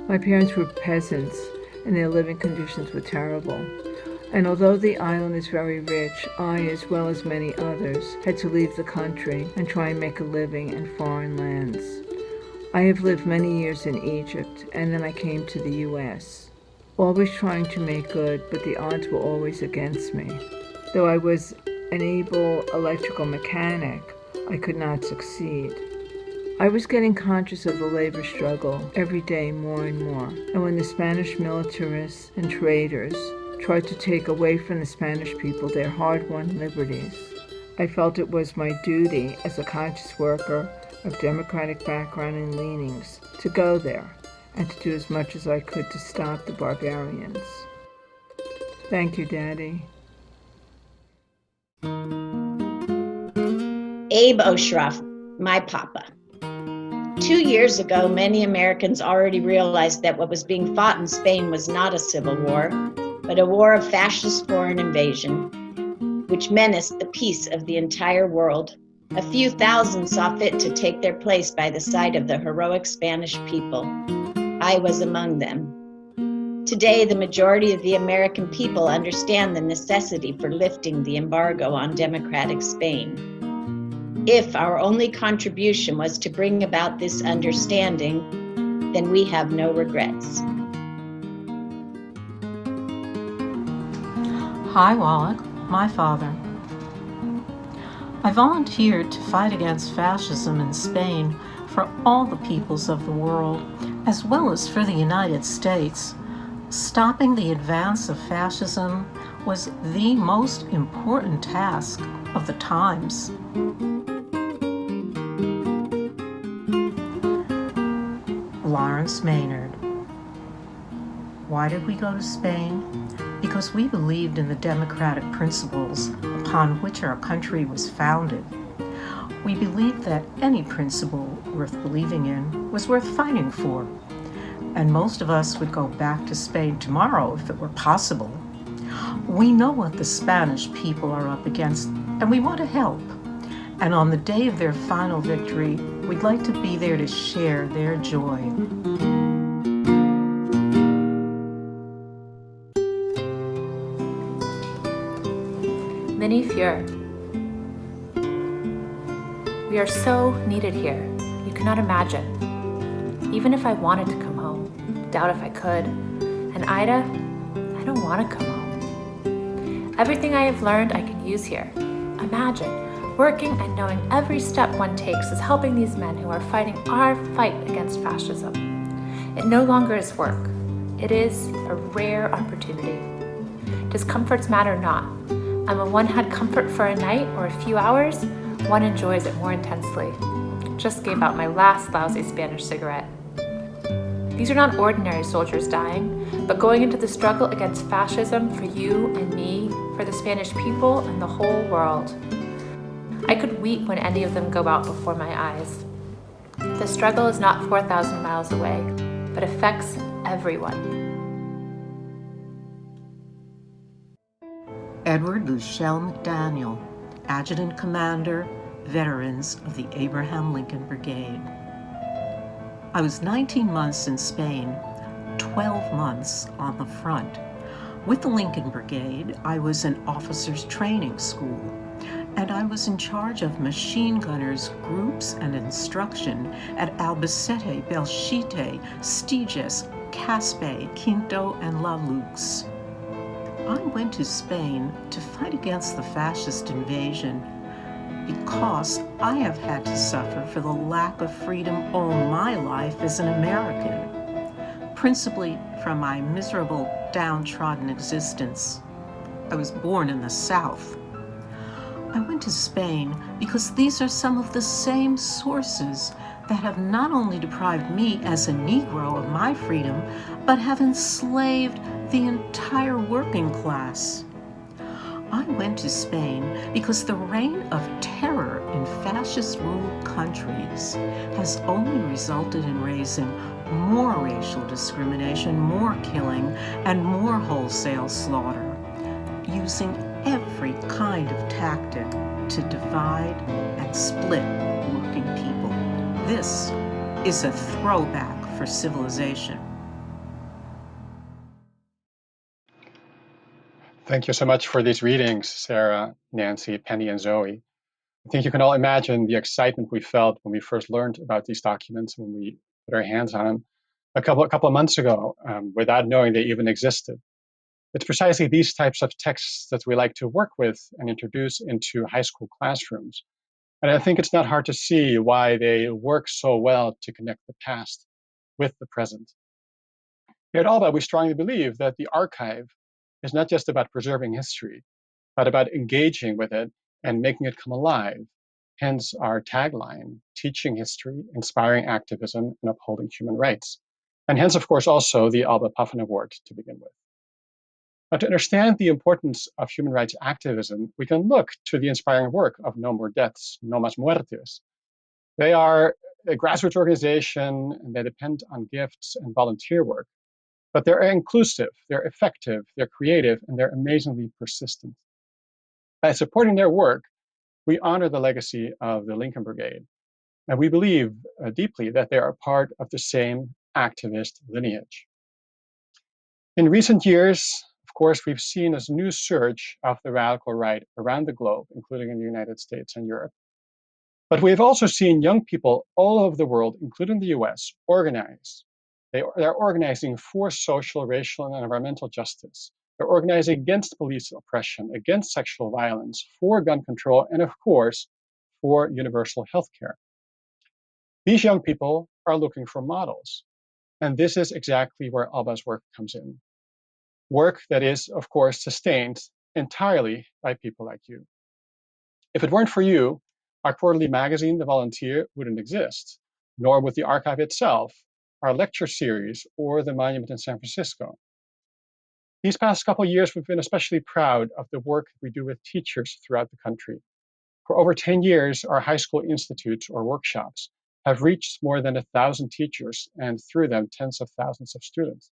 My parents were peasants, and their living conditions were terrible. And although the island is very rich, I, as well as many others, had to leave the country and try and make a living in foreign lands. I have lived many years in Egypt, and then I came to the U.S., always trying to make good, but the odds were always against me. Though I was an able electrical mechanic, I could not succeed. I was getting conscious of the labor struggle every day more and more, and when the Spanish militarists and traders tried to take away from the Spanish people their hard-won liberties, I felt it was my duty as a conscious worker of democratic background and leanings to go there and to do as much as I could to stop the barbarians. Thank you, Daddy. Abe Oshraf, my papa. 2 years ago, many Americans already realized that what was being fought in Spain was not a civil war, but a war of fascist foreign invasion, which menaced the peace of the entire world. A few thousand saw fit to take their place by the side of the heroic Spanish people. I was among them. Today, the majority of the American people understand the necessity for lifting the embargo on democratic Spain. If our only contribution was to bring about this understanding, then we have no regrets. Hi, Wallach, my father. I volunteered to fight against fascism in Spain for all the peoples of the world, as well as for the United States. Stopping the advance of fascism was the most important task of the times. Lawrence Maynard. Why did we go to Spain? Because we believed in the democratic principles upon which our country was founded. We believed that any principle worth believing in was worth fighting for. And most of us would go back to Spain tomorrow if it were possible. We know what the Spanish people are up against, and we want to help. And on the day of their final victory, we'd like to be there to share their joy. Minnie Fuhr. We are so needed here. You cannot imagine. Even if I wanted to come home, doubt if I could. And Ida, I don't want to come home. Everything I have learned I can use here. Imagine working and knowing every step one takes is helping these men who are fighting our fight against fascism. It no longer is work. It is a rare opportunity. Does comforts matter? Not. And when one had comfort for a night or a few hours, one enjoys it more intensely. Just gave out my last lousy Spanish cigarette. These are not ordinary soldiers dying, but going into the struggle against fascism for you and me, for the Spanish people and the whole world. I could weep when any of them go out before my eyes. The struggle is not 4,000 miles away, but affects everyone. Edward Luschel McDaniel, Adjutant Commander, Veterans of the Abraham Lincoln Brigade. I was 19 months in Spain, 12 months on the front. With the Lincoln Brigade, I was in officers' training school, and I was in charge of machine gunners, groups, and instruction at Albacete, Belchite, Stiges, Caspe, Quinto, and La Luz. I went to Spain to fight against the fascist invasion because I have had to suffer for the lack of freedom all my life as an American, principally from my miserable, downtrodden existence. I was born in the South. I went to Spain because these are some of the same sources that have not only deprived me as a Negro of my freedom, but have enslaved the entire working class. I went to Spain because the reign of terror in fascist-ruled countries has only resulted in raising more racial discrimination, more killing, and more wholesale slaughter, using every kind of tactic to divide and split working people. This is a throwback for civilization. Thank you so much for these readings, Sarah, Nancy, Penny, and Zoe. I think you can all imagine the excitement we felt when we first learned about these documents, when we put our hands on them a couple of months ago, without knowing they even existed. It's precisely these types of texts that we like to work with and introduce into high school classrooms. And I think it's not hard to see why they work so well to connect the past with the present. Here at ALBA, we strongly believe that the archive is not just about preserving history, but about engaging with it and making it come alive. Hence our tagline, teaching history, inspiring activism, and upholding human rights. And hence, of course, also the ALBA Puffin Award to begin with. Now, to understand the importance of human rights activism, we can look to the inspiring work of No More Deaths, No Más Muertes. They are a grassroots organization, and they depend on gifts and volunteer work. But they're inclusive, they're effective, they're creative, and they're amazingly persistent. By supporting their work, we honor the legacy of the Lincoln Brigade, and we believe deeply that they are part of the same activist lineage. In recent years, of course, we've seen a new surge of the radical right around the globe, including in the United States and Europe. But we've also seen young people all over the world, including the US, organize. They're organizing for social, racial, and environmental justice. They're organizing against police oppression, against sexual violence, for gun control, and of course, for universal health care. These young people are looking for models. And this is exactly where ALBA's work comes in. Work that is, of course, sustained entirely by people like you. If it weren't for you, our quarterly magazine, The Volunteer, wouldn't exist, nor would the archive itself, our lecture series, or the monument in San Francisco. These past couple of years, we've been especially proud of the work we do with teachers throughout the country. For over 10 years, our high school institutes or workshops have reached more than 1,000 teachers and through them, tens of thousands of students,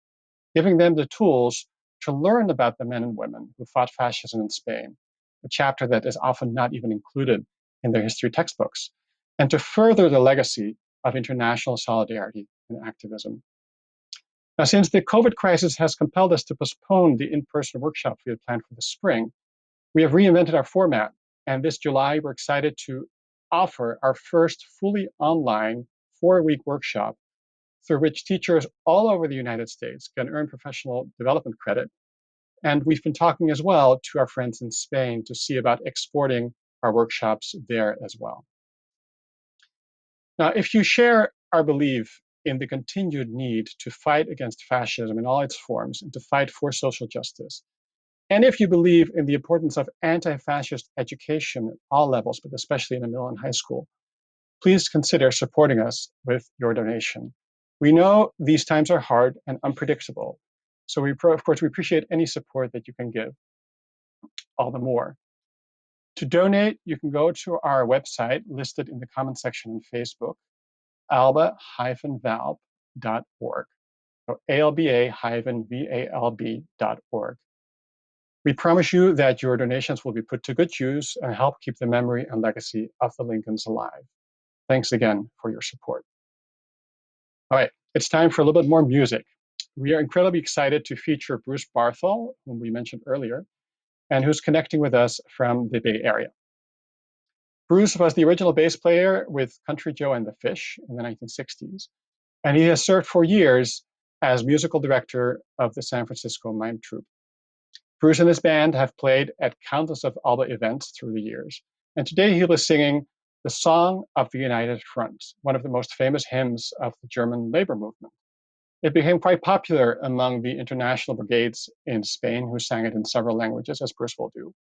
giving them the tools to learn about the men and women who fought fascism in Spain, a chapter that is often not even included in their history textbooks, and to further the legacy of international solidarity and activism. Now, since the COVID crisis has compelled us to postpone the in-person workshops we had planned for the spring, we have reinvented our format. And this July, we're excited to offer our first fully online 4-week workshop through which teachers all over the United States can earn professional development credit. And we've been talking as well to our friends in Spain to see about exporting our workshops there as well. Now, if you share our belief in the continued need to fight against fascism in all its forms and to fight for social justice. And if you believe in the importance of anti-fascist education at all levels, but especially in the middle and high school, please consider supporting us with your donation. We know these times are hard and unpredictable, so of course, we appreciate any support that you can give, all the more. To donate, you can go to our website listed in the comment section on Facebook, alba-valb.org, so alba-valb.org. We promise you that your donations will be put to good use and help keep the memory and legacy of the Lincolns alive. Thanks again for your support. All right, it's time for a little bit more music. We are incredibly excited to feature Bruce Barthel, whom we mentioned earlier, and who's connecting with us from the Bay Area. Bruce was the original bass player with Country Joe and the Fish in the 1960s, and he has served for years as musical director of the San Francisco Mime Troupe. Bruce and his band have played at countless of ALBA events through the years, and today he was singing the Song of the United Front, one of the most famous hymns of the German labor movement. It became quite popular among the international brigades in Spain, who sang it in several languages, as Bruce will do.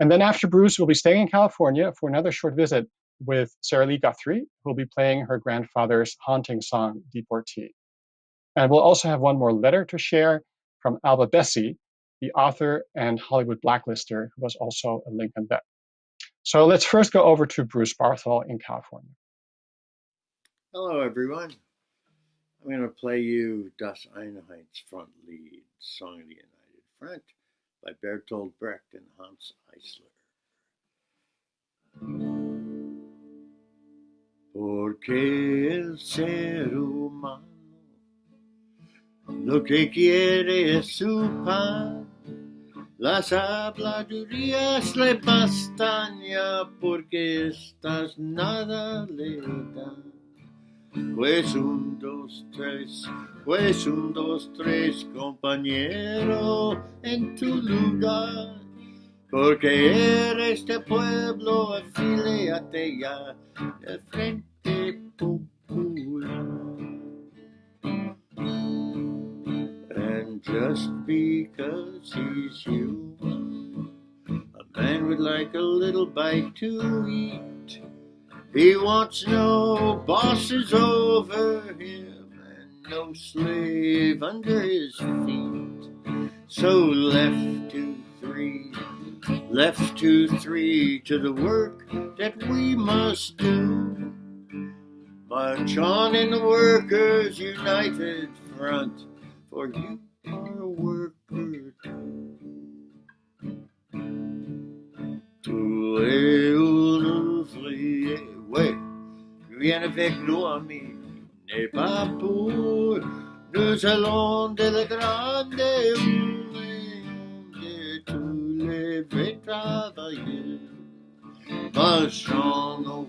And then after Bruce, we'll be staying in California for another short visit with Sarah Lee Guthrie, who will be playing her grandfather's haunting song, Deportee. And we'll also have one more letter to share from Alba Bessie, the author and Hollywood blacklister, who was also a Lincoln vet. So let's first go over to Bruce Barthel in California. Hello, everyone. I'm going to play you Das Einheitsfrontlied, Song of the United Front, by Bertolt Brecht and Hans Eisler. Porque el ser humano lo que quiere es su pan, las habladurías le bastan ya porque estas nada le dan. Pues un, dos, tres, compañero, en tu lugar, porque eres de pueblo, afíliate ya del Frente Popular. And just because he's human, a man would like a little bite to eat. He wants no bosses over him and no slave under his feet. So left to three to the work that we must do. March on in the Workers' United Front, for you are a worker too. Ouais, viens avec nous, amis, n'est pas pour nous allons de la grande union de tous les vrais travailleurs. Marchons nos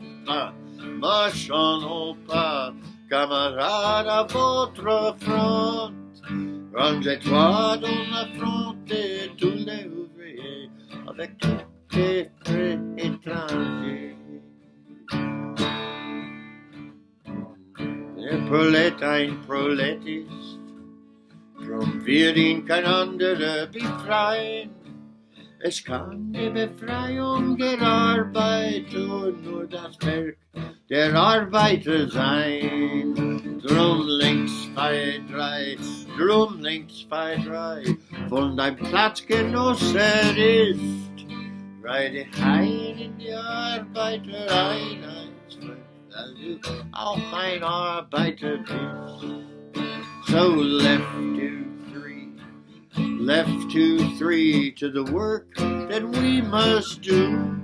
pas, camarades à votre front. Rangez-toi dans la front de tous les ouvriers avec tous les frais étrangers. Der Prolet ein Prolet ist, drum wird ihn kein anderer befreien. Es kann die Befreiung der Arbeiter nur das Werk der Arbeiter sein. Drum links bei drei, von deinem Platzgenosse ist, reite heim in die Arbeitereinheitsfront, weil du auch ein Arbeiter bist. So left to three to the work that we must do.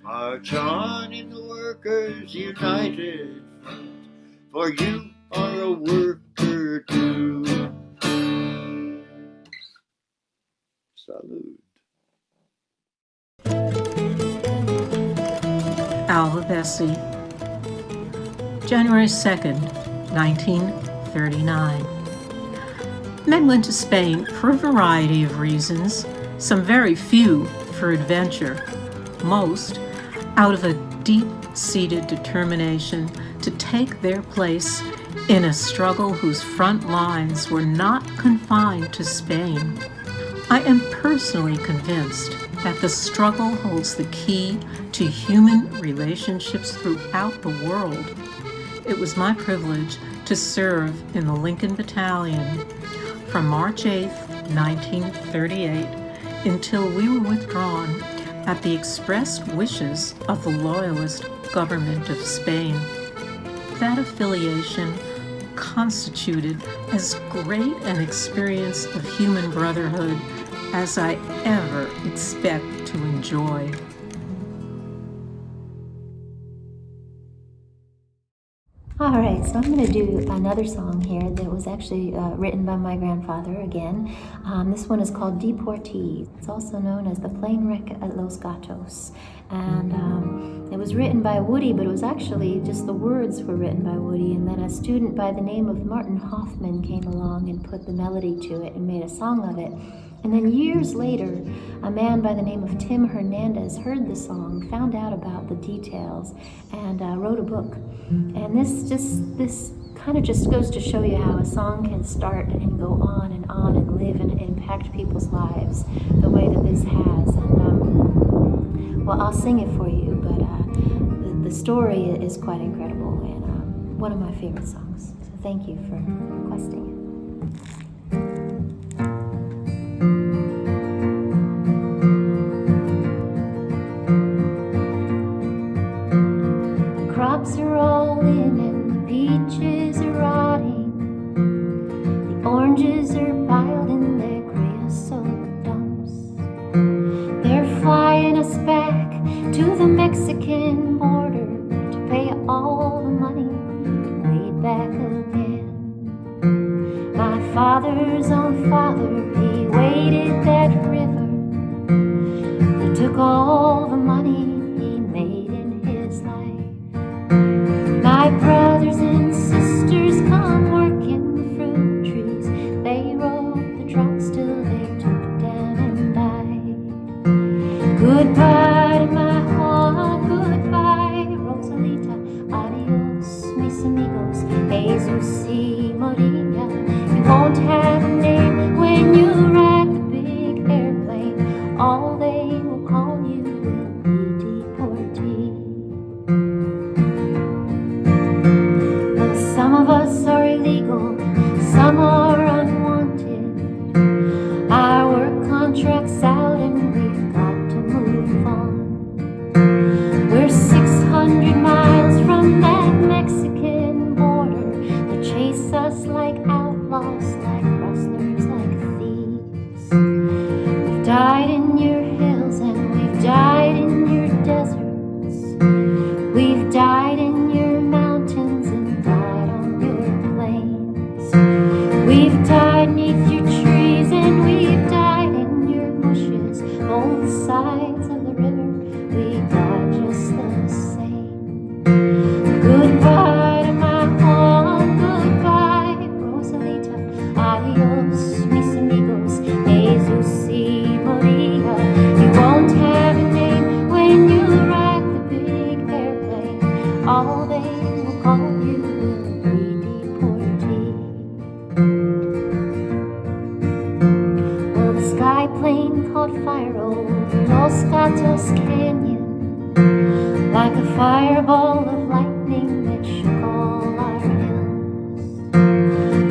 March on in the Workers' United Front, for you are a worker too. Salud. Alba Bessie, January 2nd, 1939. Men went to Spain for a variety of reasons, some very few for adventure, most out of a deep-seated determination to take their place in a struggle whose front lines were not confined to Spain. I am personally convinced that the struggle holds the key to human relationships throughout the world. It was my privilege to serve in the Lincoln Battalion from March 8, 1938, until we were withdrawn at the expressed wishes of the Loyalist government of Spain. That affiliation constituted as great an experience of human brotherhood as I ever expect to enjoy. All right, so I'm going to do another song here that was actually written by my grandfather again. This one is called Deportees. It's also known as the Plane Wreck at Los Gatos. And it was written by Woody, but it was actually just the words were written by Woody. And then a student by the name of Martin Hoffman came along and put the melody to it and made a song of it. And then years later, a man by the name of Tim Hernandez heard the song, found out about the details, and wrote a book. And this kind of just goes to show you how a song can start and go on and live and impact people's lives the way that this has. And well, I'll sing it for you, but the story is quite incredible and one of my favorite songs. So thank you for requesting it. Crops are all in and the peaches are rotting. The oranges are piled in their creosote dumps. They're flying us back to the Mexican border to pay all the money way back again. My father's own father, he waded that river. He took all the money he made in his life. My brothers and sisters come work in the fruit trees. They rode the trucks till they took down and died. Goodbye to my Juan, goodbye Rosalita. Adios, mis amigos, Jesus y Maria. You won't have a name when you ride the big airplane. All they will call you will be deportee. Some of us are illegal, some are unwanted. Our work contract's out and we've got to move on. We're 600 miles from that Mexican border. They chase us like outlaws, like rustlers, like thieves. We've died in your hills and we've died in your deserts. We've died in your mountains and died on your plains. We've died neath your trees and we've died in your bushes. Both sides of the river, we died just the same. Goodbye to my home, goodbye Rosalita. Adios, mis amigos, Jesus y Maria. You won't have a name when you ride the big airplane. All they will call you will be deportee. Well, the sky plane caught fire over Los Gatos Canyon, like a fireball of lightning that shook all our hills.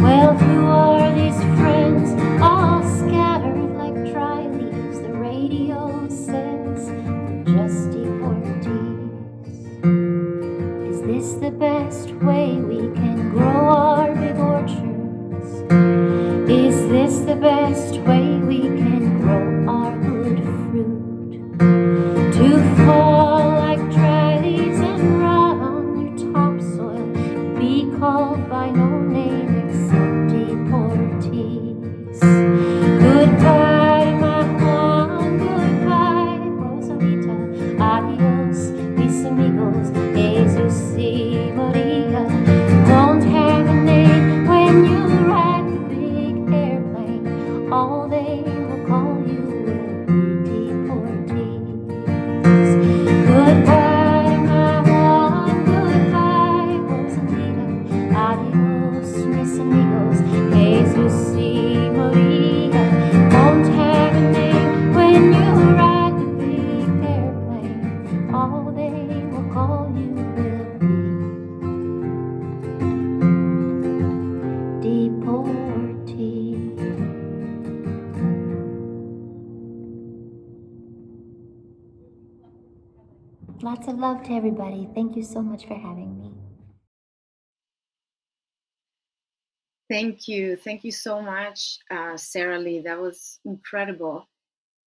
Well, who are these friends all scattered like dry leaves? The radio says they're just deportees. Is this the best way we can grow our big orchards? Is this the best way we can grow our good fruit? To fall like dry leaves and rot on your topsoil, be called by no name except deportees. Goodbye to my Juan, goodbye Rosalita. Adios, mis amigos, Jesus y Maria. You won't have a name when you ride the big airplane. All they will call you will be deportees. Goodbye to my Juan, goodbye Rosalita. Adios. Lots of love to everybody. Thank you so much for having me. Thank you. Thank you so much, Sarah Lee. That was incredible.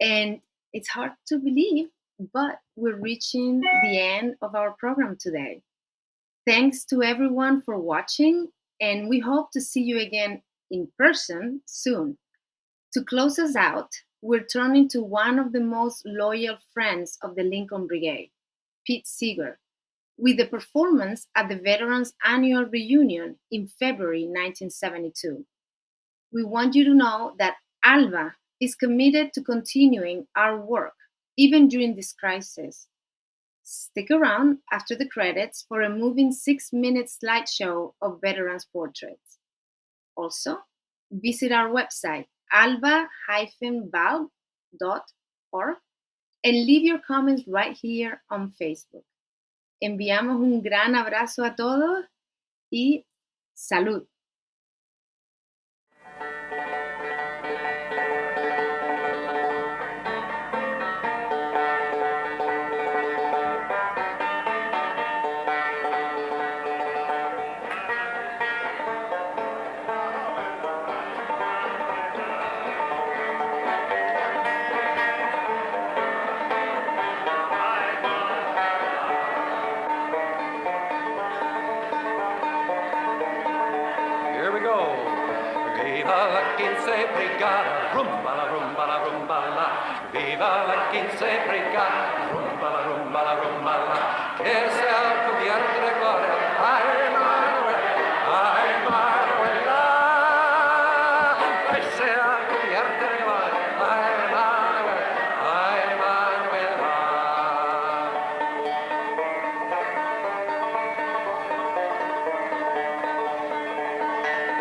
And it's hard to believe, but we're reaching the end of our program today. Thanks to everyone for watching, and we hope to see you again in person soon. To close us out, we're turning to one of the most loyal friends of the Lincoln Brigade, Pete Seeger, with a performance at the Veterans Annual Reunion in February 1972. We want you to know that ALBA is committed to continuing our work, even during this crisis. Stick around after the credits for a moving 6-minute slideshow of veterans' portraits. Also, visit our website, alba-val.org, and leave your comments right here on Facebook. Enviamos un gran abrazo a todos y salud. Here we go. Viva la quince brigada, rumba la rumba la rumba la. Viva la quince brigada, rumba la rumba la rumba la. Que sea cubierta de gloria, ay Manuel, ay Manuela. Que sea cubierta de gloria, ay Manuel, ay Manuela.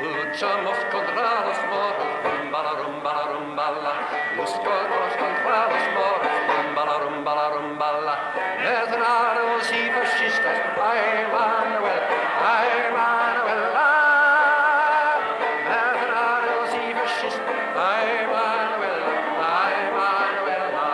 Luchamos contra los moros, rumba la rumba la rumba la. Luchamos contra los moros, rumba la rumba la rumba la. Mercenarios y fascistas, ay Manuel, ay Manuela. Mercenarios y fascistas, ay Manuel, ay Manuela.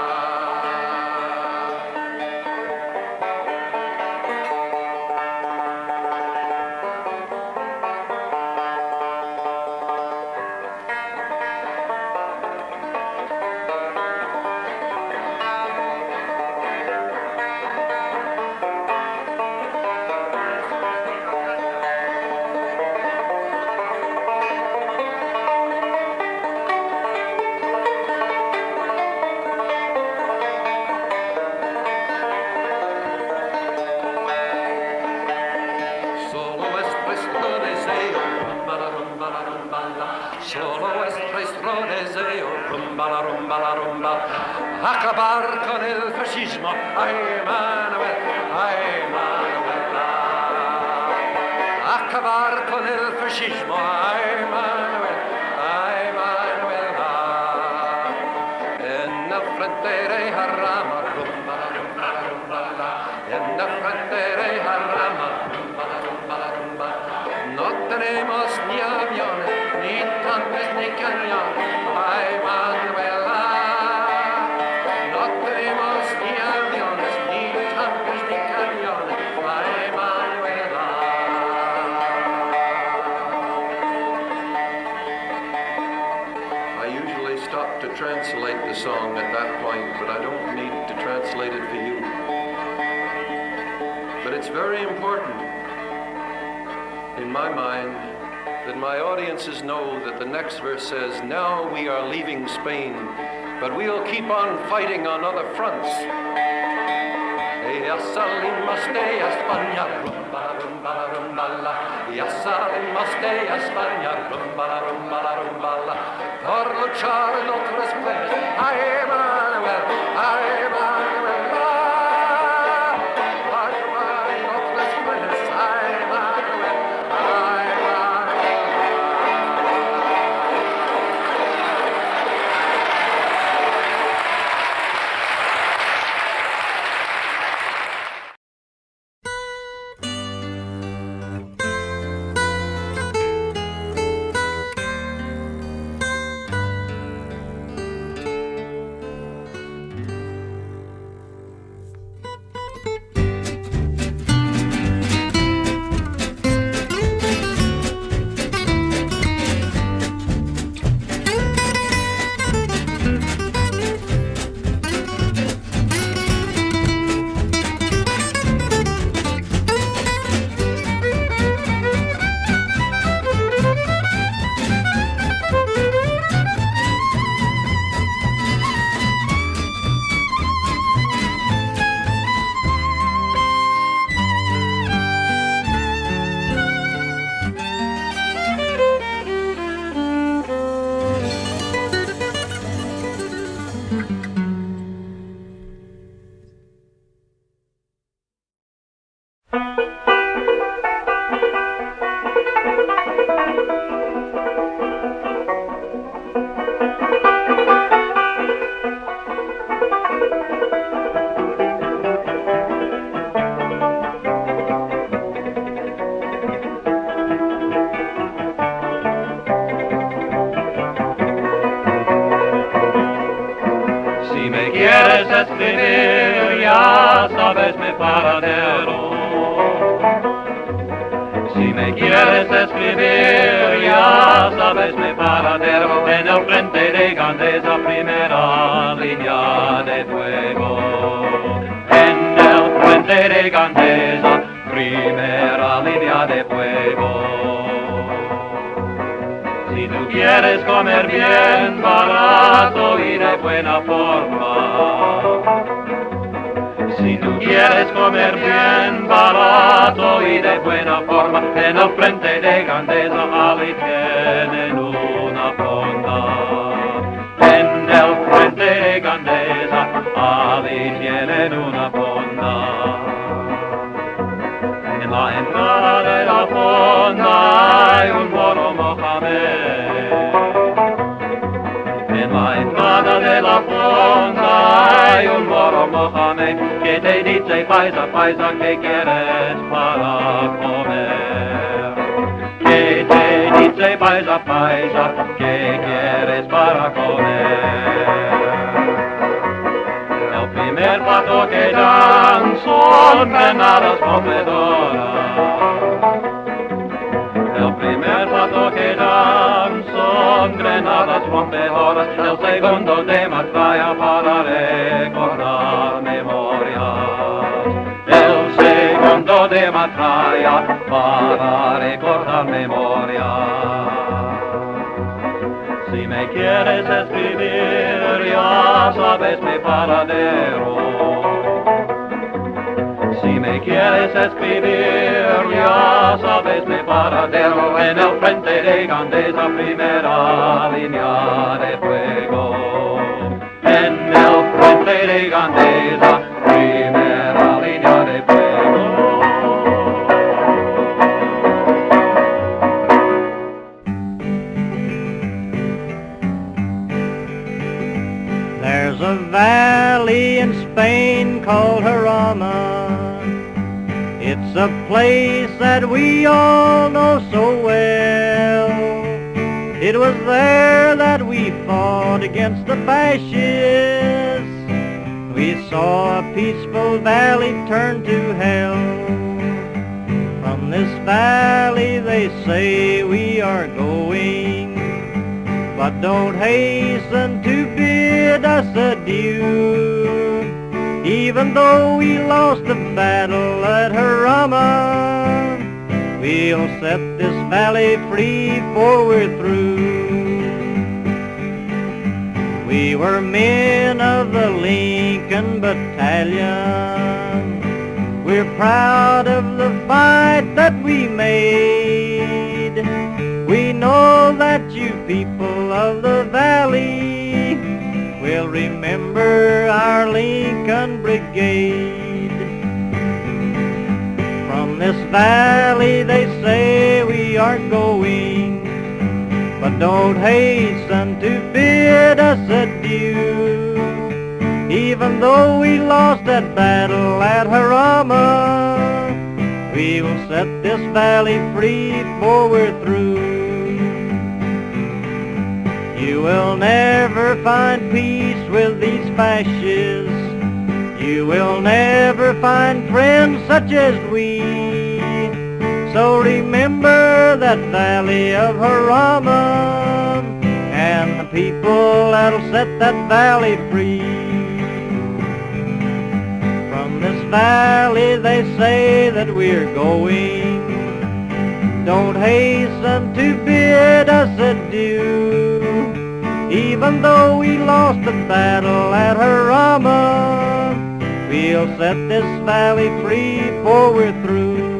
Solo es nuestro deseo, rumba la rumba la rumba la. Solo es nuestro deseo, rumba la rumba la rumba. Acabar con el fascismo, ay Manuel, ay Manuela. Acabar con el fascismo, ay Manuel, ay Manuela. En la frontera y Jarama, rumba la rumba la rumba la. En la frontera y Jarama, rumba la rumba la rumba. No tenemos ni aviones, ni tanques, ni cañones, ay Manuela. No tenemos ni aviones, ni tanques, ni cañones, ay Manuela. I usually stop to translate the song at that point, but I don't need to translate it for you. But it's very important in my mind that my audiences know that the next verse says, now we are leaving Spain, but we'll keep on fighting on other fronts. Ya salimos de España, rumba, rumba, rumba, la. Ya salimos de España, rumba, rumba, rumba, la. Por luchar en otros planes, ay Manuel, ay Manuel, en otros planes, ay Manuel, ay escribir, ya sabes mi paradero. Si me quieres escribir, ya sabes mi paradero. En el frente de Gandesa, primera línea de fuego. En el frente de Gandesa, primera línea de fuego. Si tú quieres comer bien, barato y de buena forma. Si tú quieres comer bien, barato y de buena forma, en el frente de Gandesa, allí tienen una fonda. En el frente de Gandesa, allí tienen una fonda. En la entrada de la fonda hay un moro Mohamed. En la entrada de la fonda hay un moro Mohamed que te dice paisa, paisa, ¿qué quieres para comer? Que te dice paisa, paisa, ¿qué quieres para comer? El primer pato que dan son granadas comedoras. El primer pato que dan son granadas rompedoras. El segundo de metralla para recordar memorias. El segundo de metralla para recordar memorias. Si me quieres escribir, ya sabes mi paradero. Si me quieres escribir, ya sabes mi paradero. En el frente de Gandesa, primera línea de fuego. En el frente de Gandesa, primera línea de fuego. There's a valley in Spain called Jarama. It's a place that we all know so well. It was there that we fought against the fascists. We saw a peaceful valley turn to hell. From this valley they say we are going, but don't hasten to bid us adieu. Even though we lost the battle at Jarama, we'll set this valley free for we're through. We were men of the Lincoln Battalion. We're proud of the fight that we made. We know that you people of the valley will remember our Lincoln Brigade. From this valley they say we are going, but don't hasten to bid us adieu. Even though we lost that battle at Jarama, we will set this valley free for we're through. You will never find peace with these fascists. You will never find friends such as we. So remember that valley of Jarama and the people that'll set that valley free. From this valley they say that we're going, don't hasten to bid us adieu. Even though we lost the battle at Jarama, we'll set this valley free for we're through.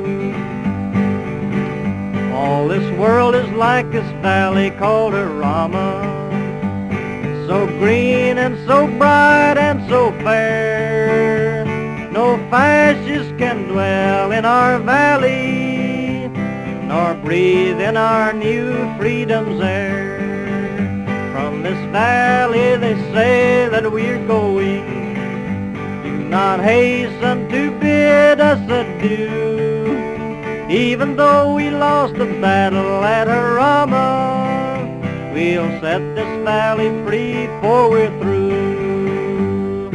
All this world is like this valley called Jarama, so green and so bright and so fair. No fascist can dwell in our valley, nor breathe in our new freedom's air. From this valley they say that we're going, do not hasten to bid us adieu. Even though we lost the battle at Jarama, we'll set this valley free for we're through.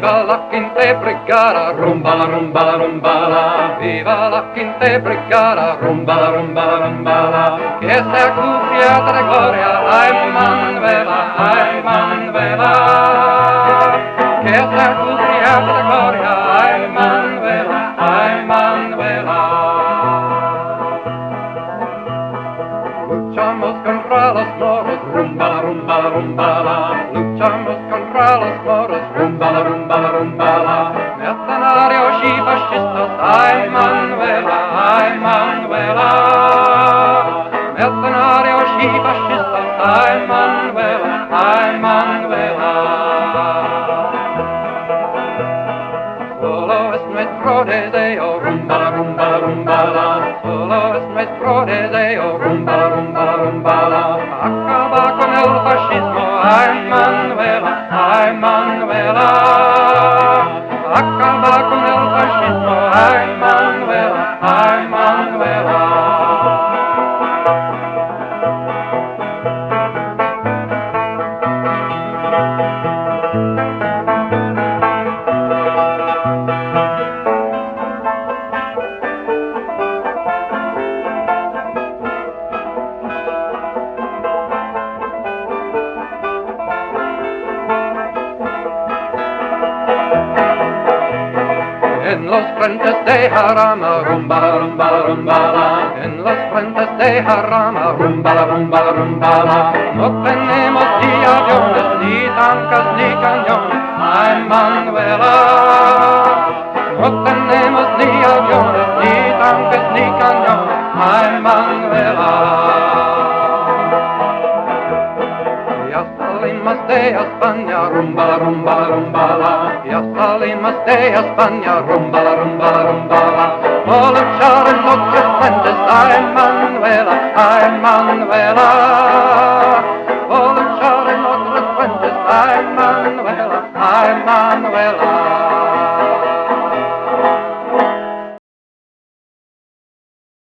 Viva la quinta brigada, rumbala, rumbala, rumbala. Viva la quinta brigada, rumbala, rumbala, rumbala. Que sea cubierta de gloria, ay Manuela, ay Manuela. Que sea cubierta de gloria, ay Manuela, ay Manuela. Luchamos contra los moros, rumbala, rumbala, rumbala. Luchamos contra los moros, rumbala, rumbala, rumbala. Mercenarios y fascistas, ay Manuela, ay Manuela. Mercenarios y fascistas, ay Manuela, ay Manuela. Solo es nuestro deseo, rumbala, rumbala, rumbala. Solo es nuestro deseo, rumbala, rumbala, rumbala. Acaba con el fascismo, ay Manuela, ay Manuela. Acaba con el fascismo, ay Manuela, ay Manuela. En los frentes de Jarama, rumbala, rumbala, rumbala. En los frentes de Jarama, rumbala, rumbala, rumbala. No tenemos ni aviones, ni tanques, ni cañones, ay Manuela. No tenemos ni aviones, ni tanques, ni cañones, ay Manuela. Ya salimos de España, rumbala, rumbala, rumbala. Ya salimos de España, rumbala, rumbala, rumbala. A luchar en otros frentes, ay Manuela, ay Manuela.